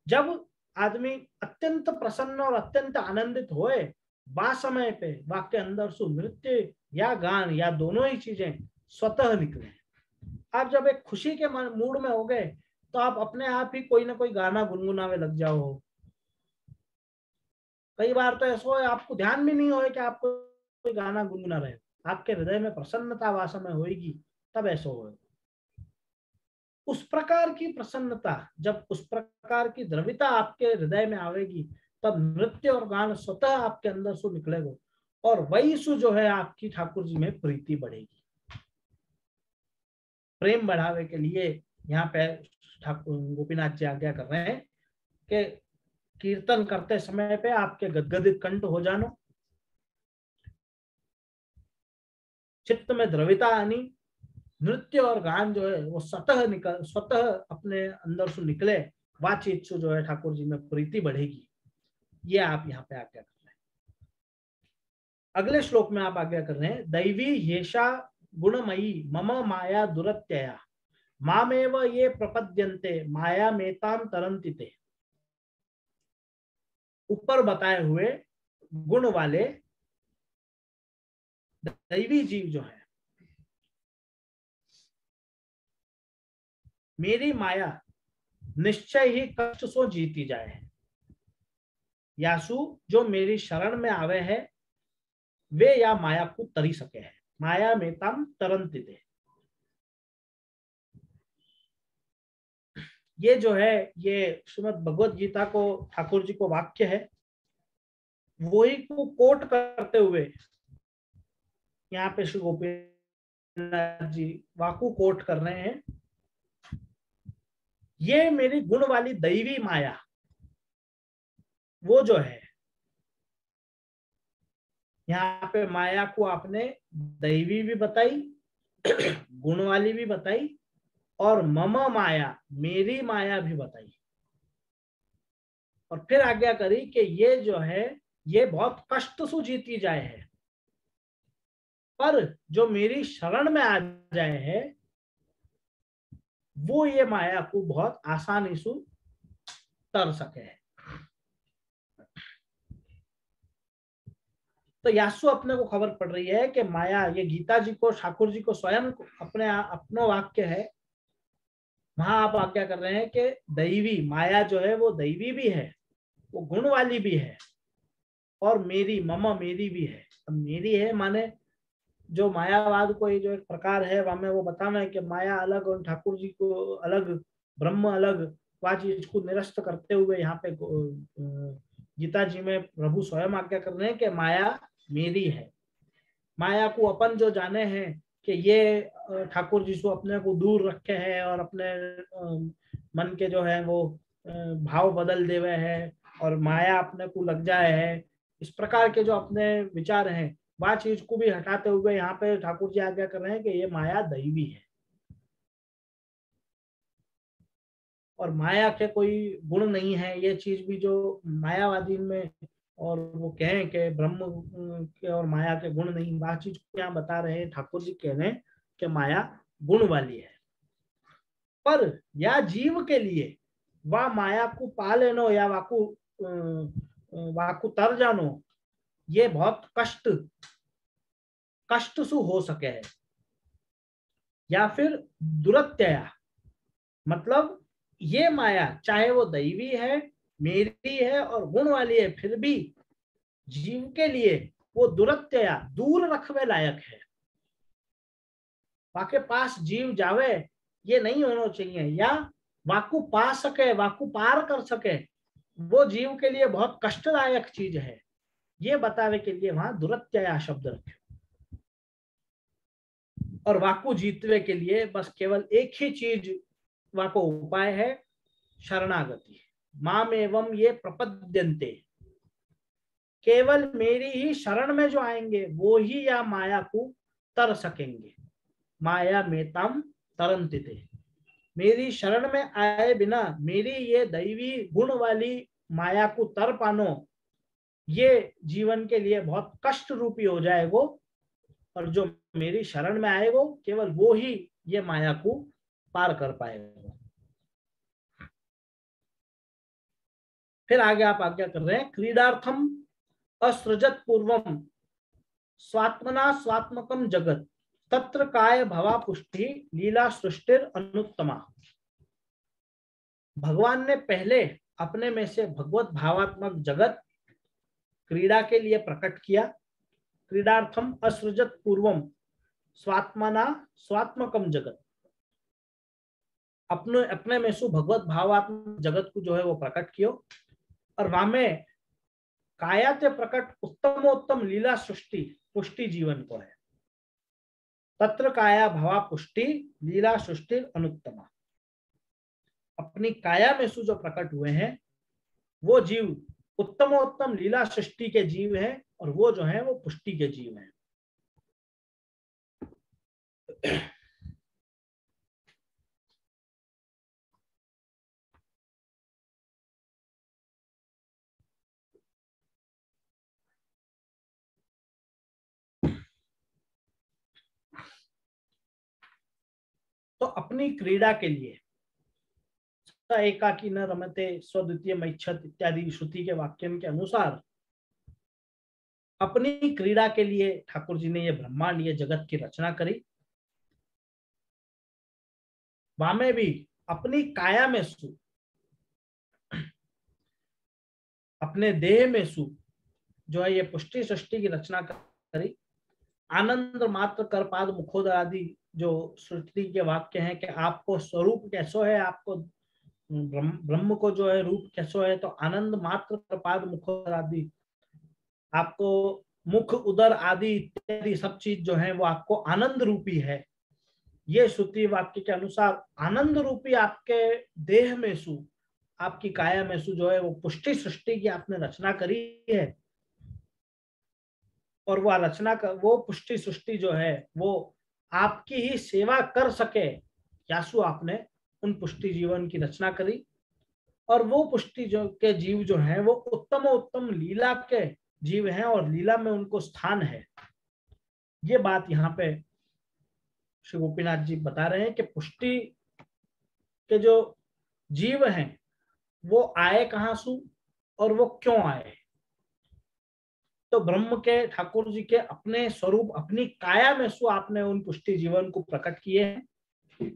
जब आदमी अत्यंत प्रसन्न और अत्यंत आनंदित होए, बा समय पे वाक्य अंदर से नृत्य या गान या दोनों ही चीजें स्वतः निकले। आप जब एक खुशी के मूड में हो गए तो आप अपने आप ही कोई ना कोई गाना गुनगुनावे लग जाओ। कई बार तो ऐसा हो आपको ध्यान भी नहीं हो कि आप कोई गाना गुनगुना रहे हो, आपके हृदय में प्रसन्नता वह समय होगी तब ऐसा होगा। उस प्रकार की प्रसन्नता, जब उस प्रकार की द्रविता आपके हृदय में आवेगी, तब नृत्य और गान स्वतः आपके अंदर से निकलेगा और वही सु जो है आपकी ठाकुर जी में प्रीति बढ़ेगी। प्रेम बढ़ावे के लिए यहाँ पे ठाकुर गोपीनाथ जी आज्ञा कर रहे हैं कि कीर्तन करते समय पे आपके गदगदित कंठ हो जानो, चित्त में द्रविता आनी, नृत्य और गान जो है वो स्वतः अपने अंदर से निकले, बातचीत से जो है ठाकुर जी में प्रीति बढ़ेगी। ये आप यहाँ पे आज्ञा कर रहे हैं। अगले श्लोक में आप आज्ञा कर रहे हैं, दैवी येषा गुणमयी मम माया दुरत्यया मामेव ये प्रपद्यन्ते माया मेताम तरन्ति ते। ऊपर बताए हुए गुण वाले दैवी जीव जो है, मेरी माया निश्चय ही कष्ट सो जीती जाए, यासु जो मेरी शरण में आवे है वे या माया को तरी सके है। माया मेताम तरन्ति ते, ये जो है ये श्रीमद् भगवत गीता को ठाकुर जी को वाक्य है, वही को कोट करते हुए यहाँ पे श्री गोपीनाथ जी वाकु कोट कर रहे हैं। ये मेरी गुण वाली दैवी माया वो जो है, यहाँ पे माया को आपने दैवी भी बताई, गुण वाली भी बताई और मम माया मेरी माया भी बताई, और फिर आज्ञा करी कि ये जो है ये बहुत कष्ट से जीती जाए है। पर जो मेरी शरण में आ जाए है वो ये माया को बहुत आसानी से तर सके है। तो यासु अपने को खबर पड़ रही है कि माया, ये गीता जी को, ठाकुर जी को स्वयं अपनो वाक्य है। वहां आप आज्ञा कर रहे हैं कि दैवी माया जो है वो दैवी भी है, वो गुण वाली भी है, और मेरी मेरी भी है। अब मेरी है माने जो मायावाद को जो एक प्रकार है वहां में वो बताना है कि माया अलग और ठाकुर जी को अलग, ब्रह्म अलग, वह चीज को निरस्त करते हुए यहाँ पे गीता जी में प्रभु स्वयं आज्ञा कर रहे हैं कि माया मेरी है। माया को अपन जो जाने हैं कि ये ठाकुर जी को अपने को दूर रखे हैं और अपने मन के जो है वो भाव बदल देवे है और माया अपने को लग जाए है, इस प्रकार के जो अपने विचार हैं वह चीज को भी हटाते हुए यहाँ पे ठाकुर जी आज्ञा कर रहे हैं कि ये माया दैवी है और माया के कोई गुण नहीं है। ये चीज भी जो मायावादी में और वो कहें कि ब्रह्म के और माया के गुण नहीं, वह चीज को यहाँ बता रहे हैं ठाकुर जी कह रहे हैं कि माया गुण वाली है। पर या जीव के लिए वह माया को पा लेनो या वाकु तर जानो ये बहुत कष्ट सु हो सके है, या फिर दुरत्यया, मतलब ये माया चाहे वो दैवी है, मेरी है और गुण वाली है, फिर भी जीव के लिए वो दुरत्यया, दूर रखवे लायक है। वाके पास जीव जावे ये नहीं होना चाहिए, या वाकु पा सके, वाकु पार कर सके, वो जीव के लिए बहुत कष्टदायक चीज है। ये बताने के लिए वहां दुरत्यया शब्द रखे। और वाकु जीतवे के लिए बस केवल एक ही चीज वाको उपाय है, शरणागति। माम एवं ये प्रपद्यन्ते, केवल मेरी ही शरण में जो आएंगे वो ही या माया को तर सकेंगे। माया मेताम तरंतिते, मेरी शरण में आए बिना मेरी ये दैवी गुण वाली माया को तर पानो ये जीवन के लिए बहुत कष्ट रूपी हो जाए वो, और जो मेरी शरण में आएगो केवल वो ही ये माया को पार कर पाएगा। फिर आगे आप आज्ञा कर रहे हैं, क्रीडार्थम असृजत पूर्वम स्वात्मना स्वात्मकम जगत तत्र काय भवा पुष्टि लीला सृष्टिर अनुत्तमा। भगवान ने पहले अपने में से भगवत भावात्मक जगत क्रीड़ा के लिए प्रकट किया। क्रीडार्थम असृजत पूर्वम स्वात्मना स्वात्मकम जगत, अपने में से भगवत भावात्मक जगत को जो है वो प्रकट किया, और वहां में काया ते प्रकट उत्तमोत्तम लीला सृष्टि पुष्टि जीवन को है। तत्र काया भवा पुष्टि लीला सृष्टि अनुत्तमा, अपनी काया में से जो प्रकट हुए हैं वो जीव उत्तमोत्तम लीला सृष्टि के जीव हैं, और वो जो है वो पुष्टि के जीव हैं। तो अपनी क्रीड़ा के लिए एकाकी न रमते स्वद्वितीय मैच्छत इत्यादि श्रुति के वाक्य के अनुसार अपनी क्रीड़ा के लिए ठाकुर जी ने ये ब्रह्मांड, ये जगत की रचना करी। वहां में भी अपनी काया में सु, अपने देह में सु जो है ये पुष्टि सृष्टि की रचना करी। आनंद मात्र कर पाद मुखोदर आदि जो श्रुति के वाक्य हैं कि आपको स्वरूप कैसो है, आपको ब्रह्म को जो है रूप कैसो है, तो आनंद मात्र कर पाद मुखोदर आदि, आपको मुख उदर आदि इत्यादि सब चीज जो है वो आपको आनंद रूपी है। ये श्रुति वाक्य के अनुसार आनंद रूपी आपके देह में सु, आपकी काया में सु जो है वो पुष्टि सृष्टि की आपने रचना करी है, और वह रचना कर वो पुष्टि सृष्टि जो है वो आपकी ही सेवा कर सके, यासु आपने उन पुष्टि जीवन की रचना करी। और वो पुष्टि जो के जीव जो हैं वो उत्तम लीला के जीव हैं, और लीला में उनको स्थान है। ये बात यहाँ पे श्री गोपीनाथ जी बता रहे हैं कि पुष्टि के जो जीव हैं वो आए कहां सु और वो क्यों आए। तो ब्रह्म के ठाकुर जी के अपने स्वरूप अपनी काया में सु आपने उन पुष्टि जीवन को प्रकट किए हैं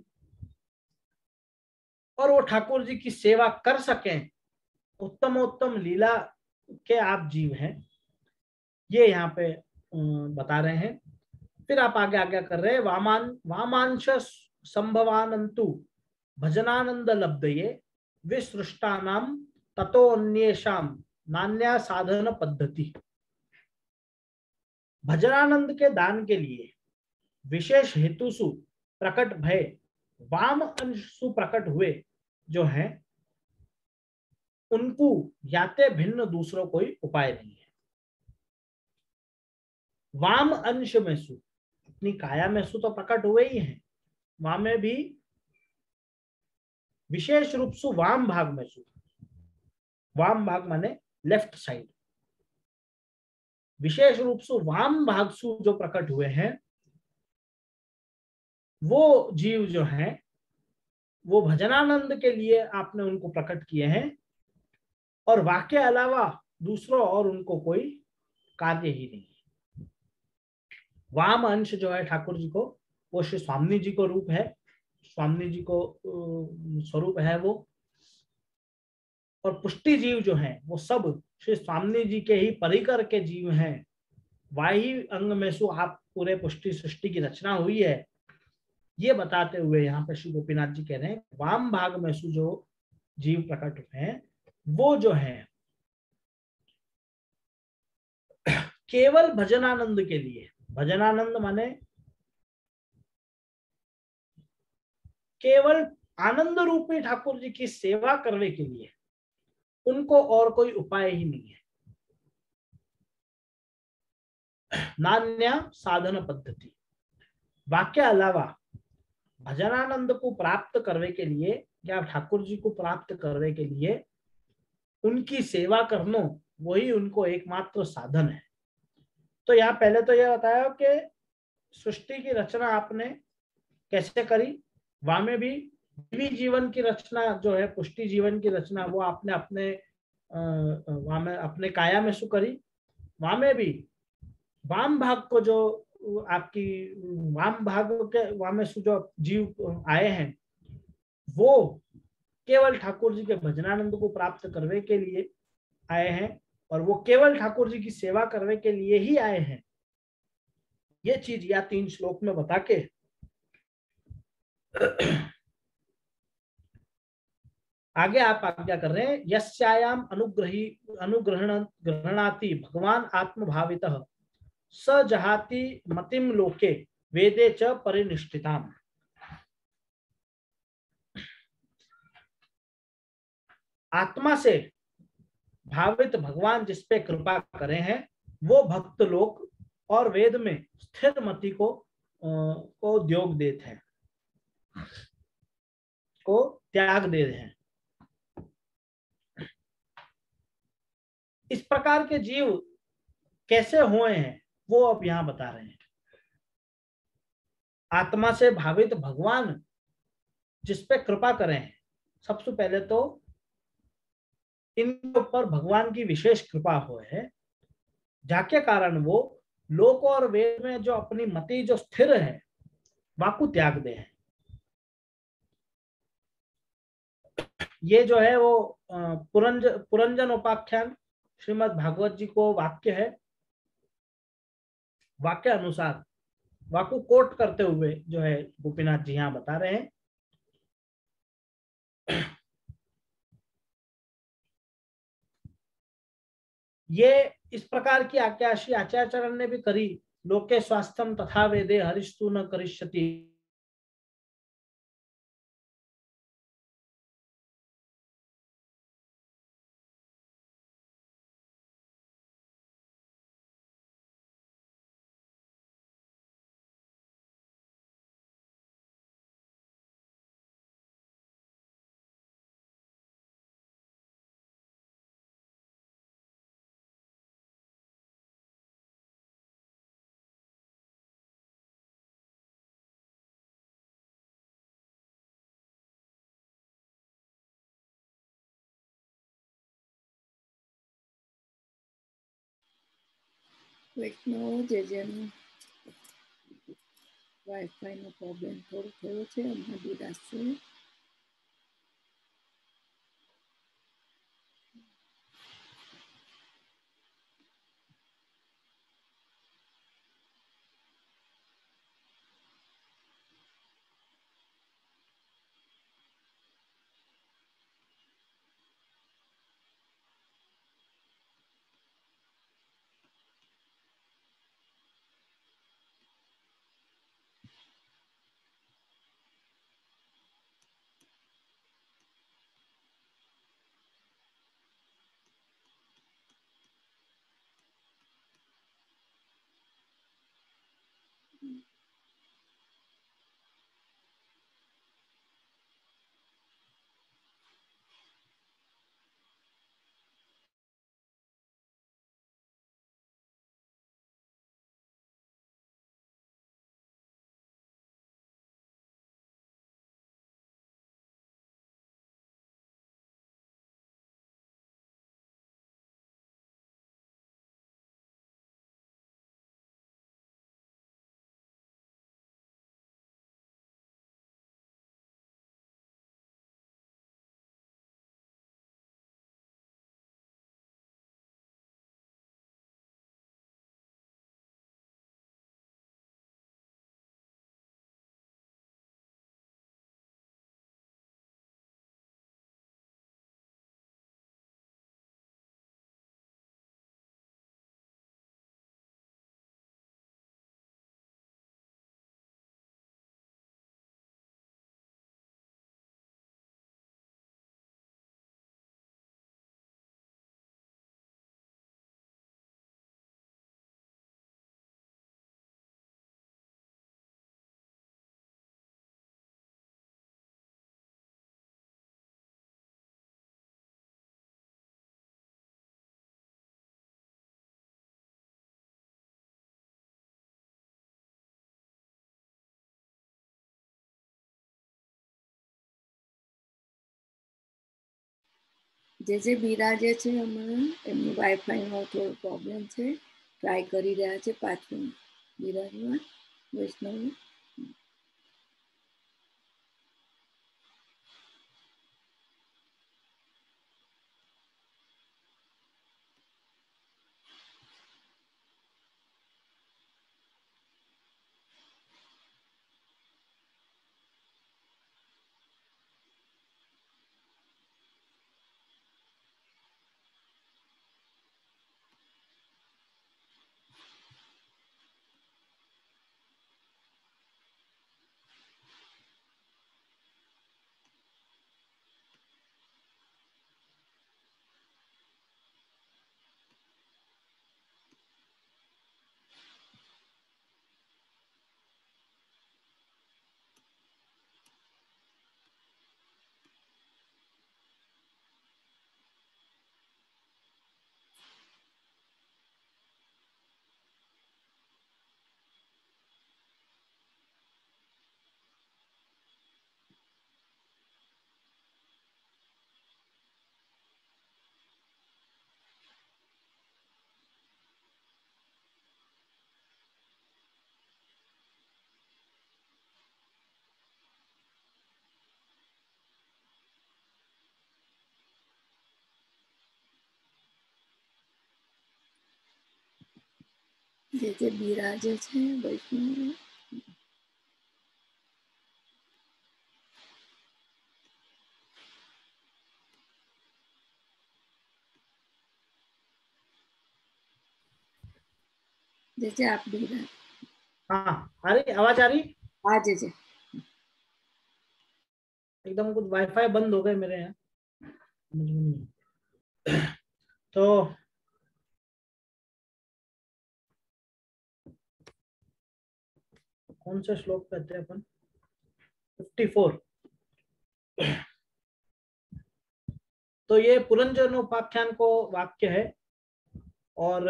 और वो ठाकुर जी की सेवा कर सकें, उत्तम उत्तम लीला के आप जीव हैं, ये यहाँ पे बता रहे हैं। फिर आप आगे आगे कर रहे हैं, वामांश संभवानंतु भजनानंद लब्धये विसृष्टानाम ततो अन्येषाम नान्या साधन पद्धति। भजनानंद के दान के लिए विशेष हेतु सु प्रकट भय वाम अंश सु प्रकट हुए जो हैं उनको याते भिन्न दूसरों कोई उपाय नहीं है। वाम अंश में सु अपनी काया में सु तो प्रकट हुए ही हैं, वाम में भी विशेष रूप से वाम भाग में सु, वाम भाग माने लेफ्ट साइड, विशेष रूप से वाम भाग सु जो प्रकट हुए हैं वो जीव जो हैं वो भजनानंद के लिए आपने उनको प्रकट किए हैं और वाक्य अलावा दूसरों और उनको कोई कार्य ही नहीं है। वाम अंश जो है ठाकुर जी को वो श्री स्वामी जी को रूप है, स्वामी जी को स्वरूप है वो, और पुष्टि जीव जो हैं वो सब श्री स्वामी जी के ही परिकर के जीव हैं। वाही अंग में सु आप पूरे पुष्टि सृष्टि की रचना हुई है, ये बताते हुए यहाँ पे श्री गोपीनाथ जी कह रहे हैं वाम भाग में सु जो जीव प्रकट हुए हैं वो जो है केवल भजनानंद के लिए, भजनानंद माने केवल आनंद रूपी ठाकुर जी की सेवा करने के लिए, उनको और कोई उपाय ही नहीं है। नान्या साधन पद्धति, वाक्य अलावा भजनानंद को प्राप्त करने के लिए या ठाकुर जी को प्राप्त करने के लिए उनकी सेवा करना वही उनको एकमात्र साधन है। तो यहाँ पहले तो यह बताया कि सृष्टि की रचना आपने कैसे करी, वहां में भी दिव्य जीवन की रचना जो है पुष्टि जीवन की रचना वो आपने अपने वहां में अपने काया में सु करी, वहां में भी वाम भाग को जो आपकी वाम भाग के वहां में सु जो जीव आए हैं वो केवल ठाकुर जी के भजनानंद को प्राप्त करने के लिए आए हैं और वो केवल ठाकुर जी की सेवा करने के लिए ही आए हैं। ये चीज या 3 श्लोक में बता के आगे आप आज्ञा कर रहे हैं, यस्यायाम ग्रहणाति भगवान आत्मभावितः स जहाति मतिम लोके वेदे च परिनिष्ठिताम। आत्मा से भावित भगवान जिस पे कृपा करे हैं वो भक्त लोग और वेद में स्थिर मति को उद्योग देते हैं, को त्याग दे रहे हैं। इस प्रकार के जीव कैसे हुए हैं वो अब यहां बता रहे हैं। आत्मा से भावित भगवान जिस पे कृपा करें हैं, सबसे पहले तो इनके ऊपर भगवान की विशेष कृपा हो है जाके कारण वो लोक और वेद में जो अपनी मति जो स्थिर है वाकु त्याग दे हैं। ये जो है वो पुरंजन उपाख्यान श्रीमद् भागवत जी को वाक्य है, वाक्य अनुसार वाकु कोट करते हुए जो है गोपीनाथ जी यहाँ बता रहे हैं। ये इस प्रकार की आज्ञा श्री आचार्यचरण ने भी करी, लोके स्वास्थ्यम तथा वेदे हरिस्तु न करिष्यति। વૈષ્ણવ જેજેનો વાઈફાઈનો પ્રોબ્લેમ થોડો થયો છે, હમણાં બિરાજ છે. જે બિરાજે છે હમણાં એમની વાઈફાઈનો થોડો પ્રોબ્લેમ છે, ટ્રાય કરી રહ્યા છે પાછું બિરાજમાં. વૈષ્ણવ જે બિરાજે છે વૈષ્ણવ जैसे आप भी रहे. हाँ, आ रही आवाज आ रही? हाँ जैसे एकदम कुछ वाईफाई बंद हो गए मेरे यहाँ, तो कौन सा श्लोक कहते हैं अपन? 54. तो ये पुरंजनोपाख्यान को वाक्य है, और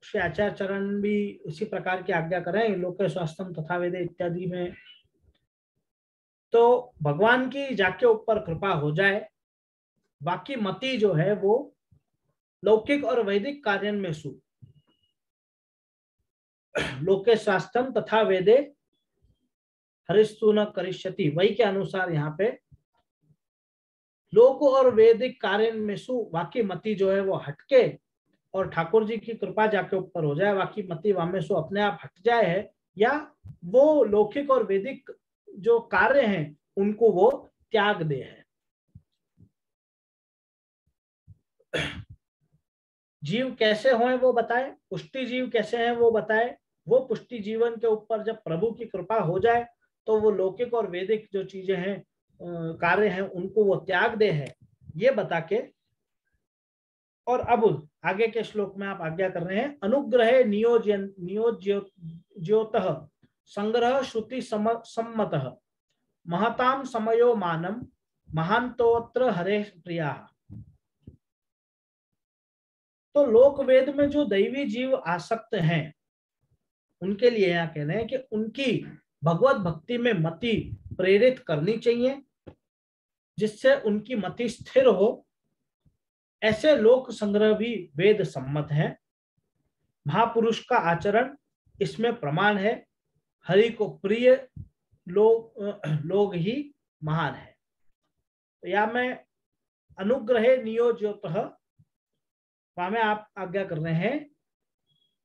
श्री आचार्य चरण भी इसी प्रकार की आज्ञा करें, लोके स्वास्थ्यम तथा वेदे इत्यादि में। तो भगवान की जाके ऊपर कृपा हो जाए, बाकी मति जो है वो लौकिक और वैदिक कार्य में सु, लोके शास्त्रम तथा वेदे हरिस्तु न करिष्यति, वही के अनुसार यहाँ पे लोक और वैदिक कार्य में सु वाकी मति जो है वो हटके और ठाकुर जी की कृपा जाके ऊपर हो जाए, वाकी मति वामे सु अपने आप हट जाए है, या वो लौकिक और वैदिक जो कार्य हैं उनको वो त्याग दे है। जीव कैसे हों वो बताए, पुष्टि जीव कैसे हैं वो बताए। वो पुष्टि जीवन के ऊपर जब प्रभु की कृपा हो जाए तो वो लौकिक और वैदिक जो चीजें हैं कार्य हैं उनको वो त्याग दे है, ये बता के। और अब आगे के श्लोक में आप आज्ञा कर रहे हैं, अनुग्रहे नियोज्योतः संग्रह श्रुति सम्मतः महताम समयो मानम महांतोत्र हरे प्रिया। तो लोक वेद में जो दैवी जीव आसक्त हैं उनके लिए यहाँ कह रहे हैं कि उनकी भगवत भक्ति में मति प्रेरित करनी चाहिए, जिससे उनकी मति स्थिर हो। ऐसे लोक संग्रह भी वेद सम्मत है। महापुरुष का आचरण इसमें प्रमाण है। हरि को प्रिय लोग ही महान है। तो या मैं अनुग्रहे नियोज्योतः, वहां में आप आज्ञा कर रहे हैं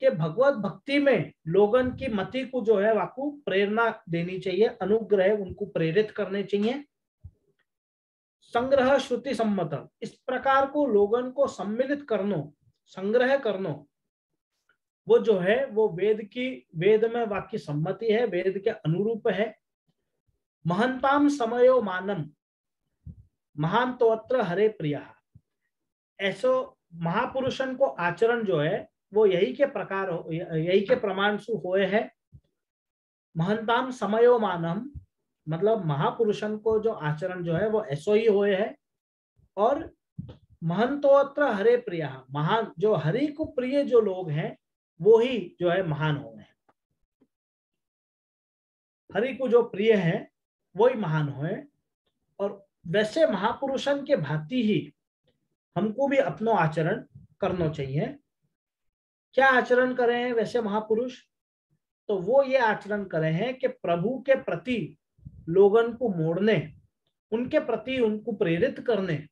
कि भगवत भक्ति में लोगन की मति को जो है वाकु प्रेरणा देनी चाहिए, अनुग्रह उनको प्रेरित करने चाहिए। संग्रह श्रुति सम्मत, इस प्रकार को लोगन को सम्मिलित करनो, संग्रह करनो, वो जो है वो वेद में वाक्य सम्मति है, वेद के अनुरूप है। महंताम समयो मानम महान तोत्र हरे प्रिया, ऐसो महापुरुषन को आचरण जो है वो यही के प्रकार यही के प्रमाण से होए है। महंताम समयो मानम मतलब महापुरुषन को जो आचरण जो है वो ऐसो ही होए है। और महंतोत्र हरे प्रिया, महान जो हरि को प्रिय जो लोग हैं वो ही जो है महान हो हैं। हरि को जो प्रिय है वो ही महान होए। और वैसे महापुरुषन के भांति ही हमको भी अपनो आचरण करना चाहिए। क्या आचरण करे हैं वैसे महापुरुष? तो वो ये आचरण करे हैं कि प्रभु के प्रति लोगन को मोड़ने, उनके प्रति उनको प्रेरित करने,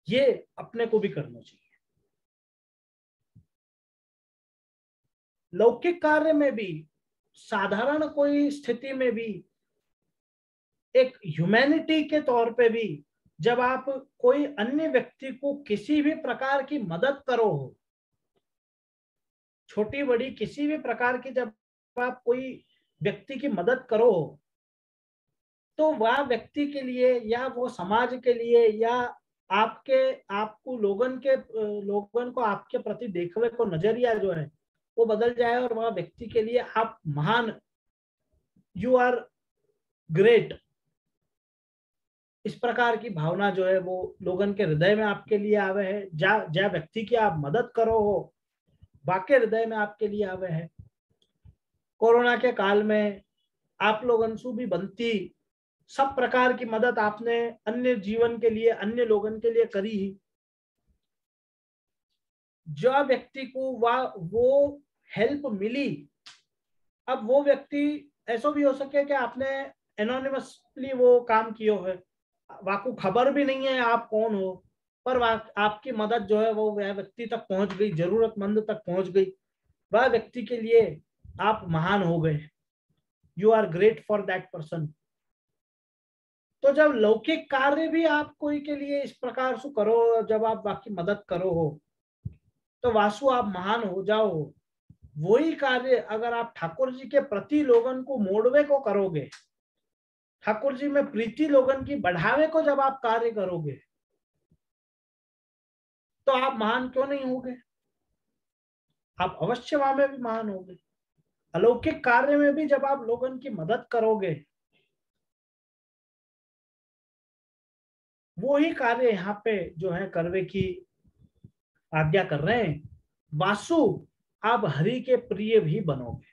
ये अपने को भी करना चाहिए। लौकिक कार्य में भी, साधारण कोई स्थिति में भी, एक ह्यूमैनिटी के तौर पे भी, जब आप कोई अन्य व्यक्ति को किसी भी प्रकार की मदद करो हो, छोटी बड़ी किसी भी प्रकार की जब आप कोई व्यक्ति की मदद करो हो, तो वह व्यक्ति के लिए या वो समाज के लिए या आपको लोगन को आपके प्रति देखने को नजरिया जो है वो बदल जाए और वह व्यक्ति के लिए आप महान, यू आर ग्रेट, इस प्रकार की भावना जो है वो लोगन के हृदय में आपके लिए आवे है। जा व्यक्ति की आप मदद करो हो वाके हृदय में आपके लिए आवे है। कोरोना के काल में आप लोगन से भी बनती सब प्रकार की मदद आपने अन्य जीवन के लिए, अन्य लोगन के लिए करी ही। जो व्यक्ति को वो हेल्प मिली, अब वो व्यक्ति ऐसा भी हो सके कि आपने एनोनिमसली वो काम किया है, वाको खबर भी नहीं है आप कौन हो, पर आपकी मदद जो है वो वह व्यक्ति तक पहुंच गई, जरूरतमंद तक पहुंच गई, वह व्यक्ति के लिए आप महान हो गए। You are great for that person. तो जब लौकिक कार्य भी आप कोई के लिए इस प्रकार से करो, जब आप बाकी मदद करो हो, तो वासु आप महान हो जाओ। वही कार्य अगर आप ठाकुर जी के प्रति लोगन को मोड़वे को करोगे, ठाकुर जी में प्रीति लोगन की बढ़ावे को जब आप कार्य करोगे, तो आप महान क्यों नहीं होगे? आप अवश्य वहां में भी महान होगे। अलौकिक कार्य में भी जब आप लोगन की मदद करोगे, वो ही कार्य यहाँ पे जो है करवे की आज्ञा कर रहे हैं। वासु आप हरि के प्रिय भी बनोगे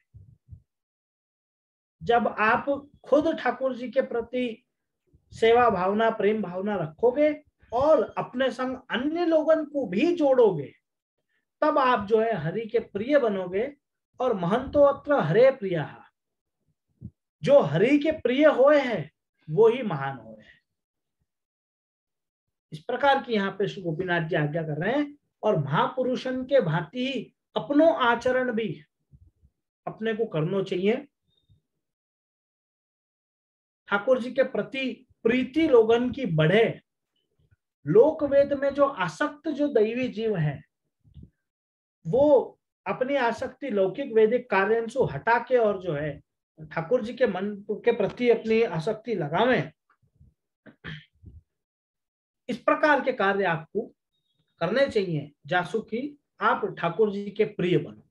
जब आप खुद ठाकुर जी के प्रति सेवा भावना, प्रेम भावना रखोगे और अपने संग अन्य लोगन को भी जोड़ोगे, तब आप जो है हरि के प्रिय बनोगे। और महंतो अत्र हरे प्रिय, जो हरि के प्रिय होए हैं वो ही महान होए हैं। इस प्रकार की यहाँ पे श्री गोपीनाथ जी आज्ञा कर रहे हैं। और महापुरुषन के भांति ही अपनो आचरण भी अपने को करना चाहिए। ठाकुर जी के प्रति प्रीति लोगन की बढ़े। लोक वेद में जो आसक्त जो दैवी जीव है वो अपनी आसक्ति लौकिक वैदिक कार्य से हटा के और जो है ठाकुर जी के मन के प्रति अपनी आसक्ति लगावे। इस प्रकार के कार्य आपको करने चाहिए जासु कि आप ठाकुर जी के प्रिय बनो।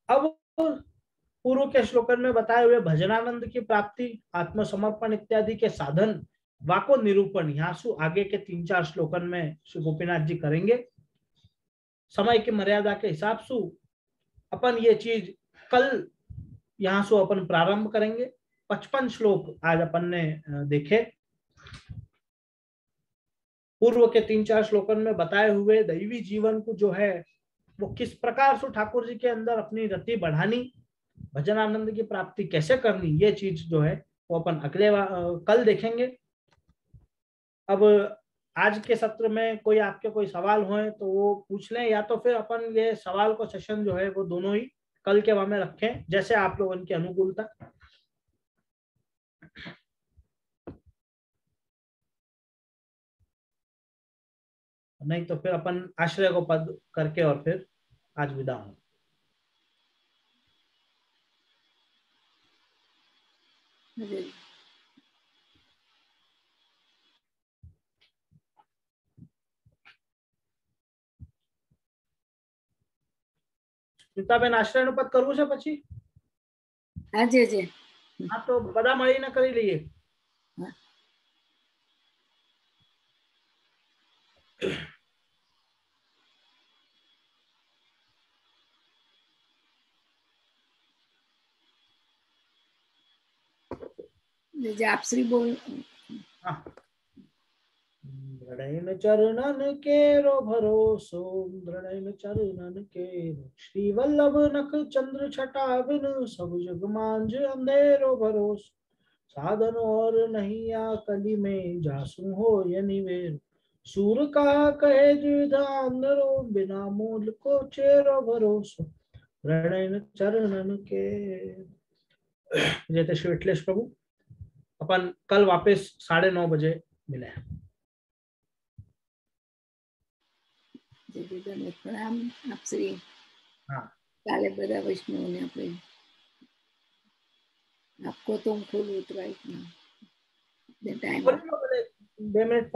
अब पूर्व के श्लोकन में बताए हुए भजनानंद की प्राप्ति, आत्मसमर्पण इत्यादि के साधन वाको निरूपण यहाँ सु आगे के 3-4 श्लोकन में श्री गोपीनाथ जी करेंगे। समय की मर्यादा के हिसाब से अपन ये चीज कल यहाँ से अपन प्रारंभ करेंगे। 55 श्लोक आज अपन ने देखे। पूर्व के 3-4 श्लोकन में बताए हुए दैवी जीवन को जो है वो किस प्रकार से ठाकुर जी के अंदर अपनी रति बढ़ानी, भजनानंद की प्राप्ति कैसे करनी, ये चीज जो है वो अपन अगले कल देखेंगे। अब आज के सत्र में कोई आपके कोई सवाल होए तो वो पूछ लें, या तो फिर अपन ये सवाल को सेशन जो है वो दोनों ही कल के में रखें, जैसे आप लोगों की अनुकूलता। नहीं तो फिर अपन आश्रय को पद करके और फिर आज विदा हो। સ્મિતાબેન આશ્રયનું પદ કરવું છે પછી? હાજી જી હા તો બધા મળીને કરી લઈએ. आप श्री बोल। हाँ। दृढ़ चरणन केरो भरोसो, दृढ़ चरणन केरो श्री वल्लभ नख चंद्र छटा बिन, सब जग मांझ अंधेरो भरोसो, साधन और नहीं आ कली में जासु हो ये निवेर, सूर का कहे द्विधांधरो बिना मूल को चेरो भरोसो, दृढ़ चरणन के। जय श्री विठलेश प्रभु। अपन कल वापस 9:30 बजे मिले। प्रणाम आप श्री। हाँ काले बदा वैष्णव ने अपने आपको तो फूल उतरा इतना टाइम 2 मिनट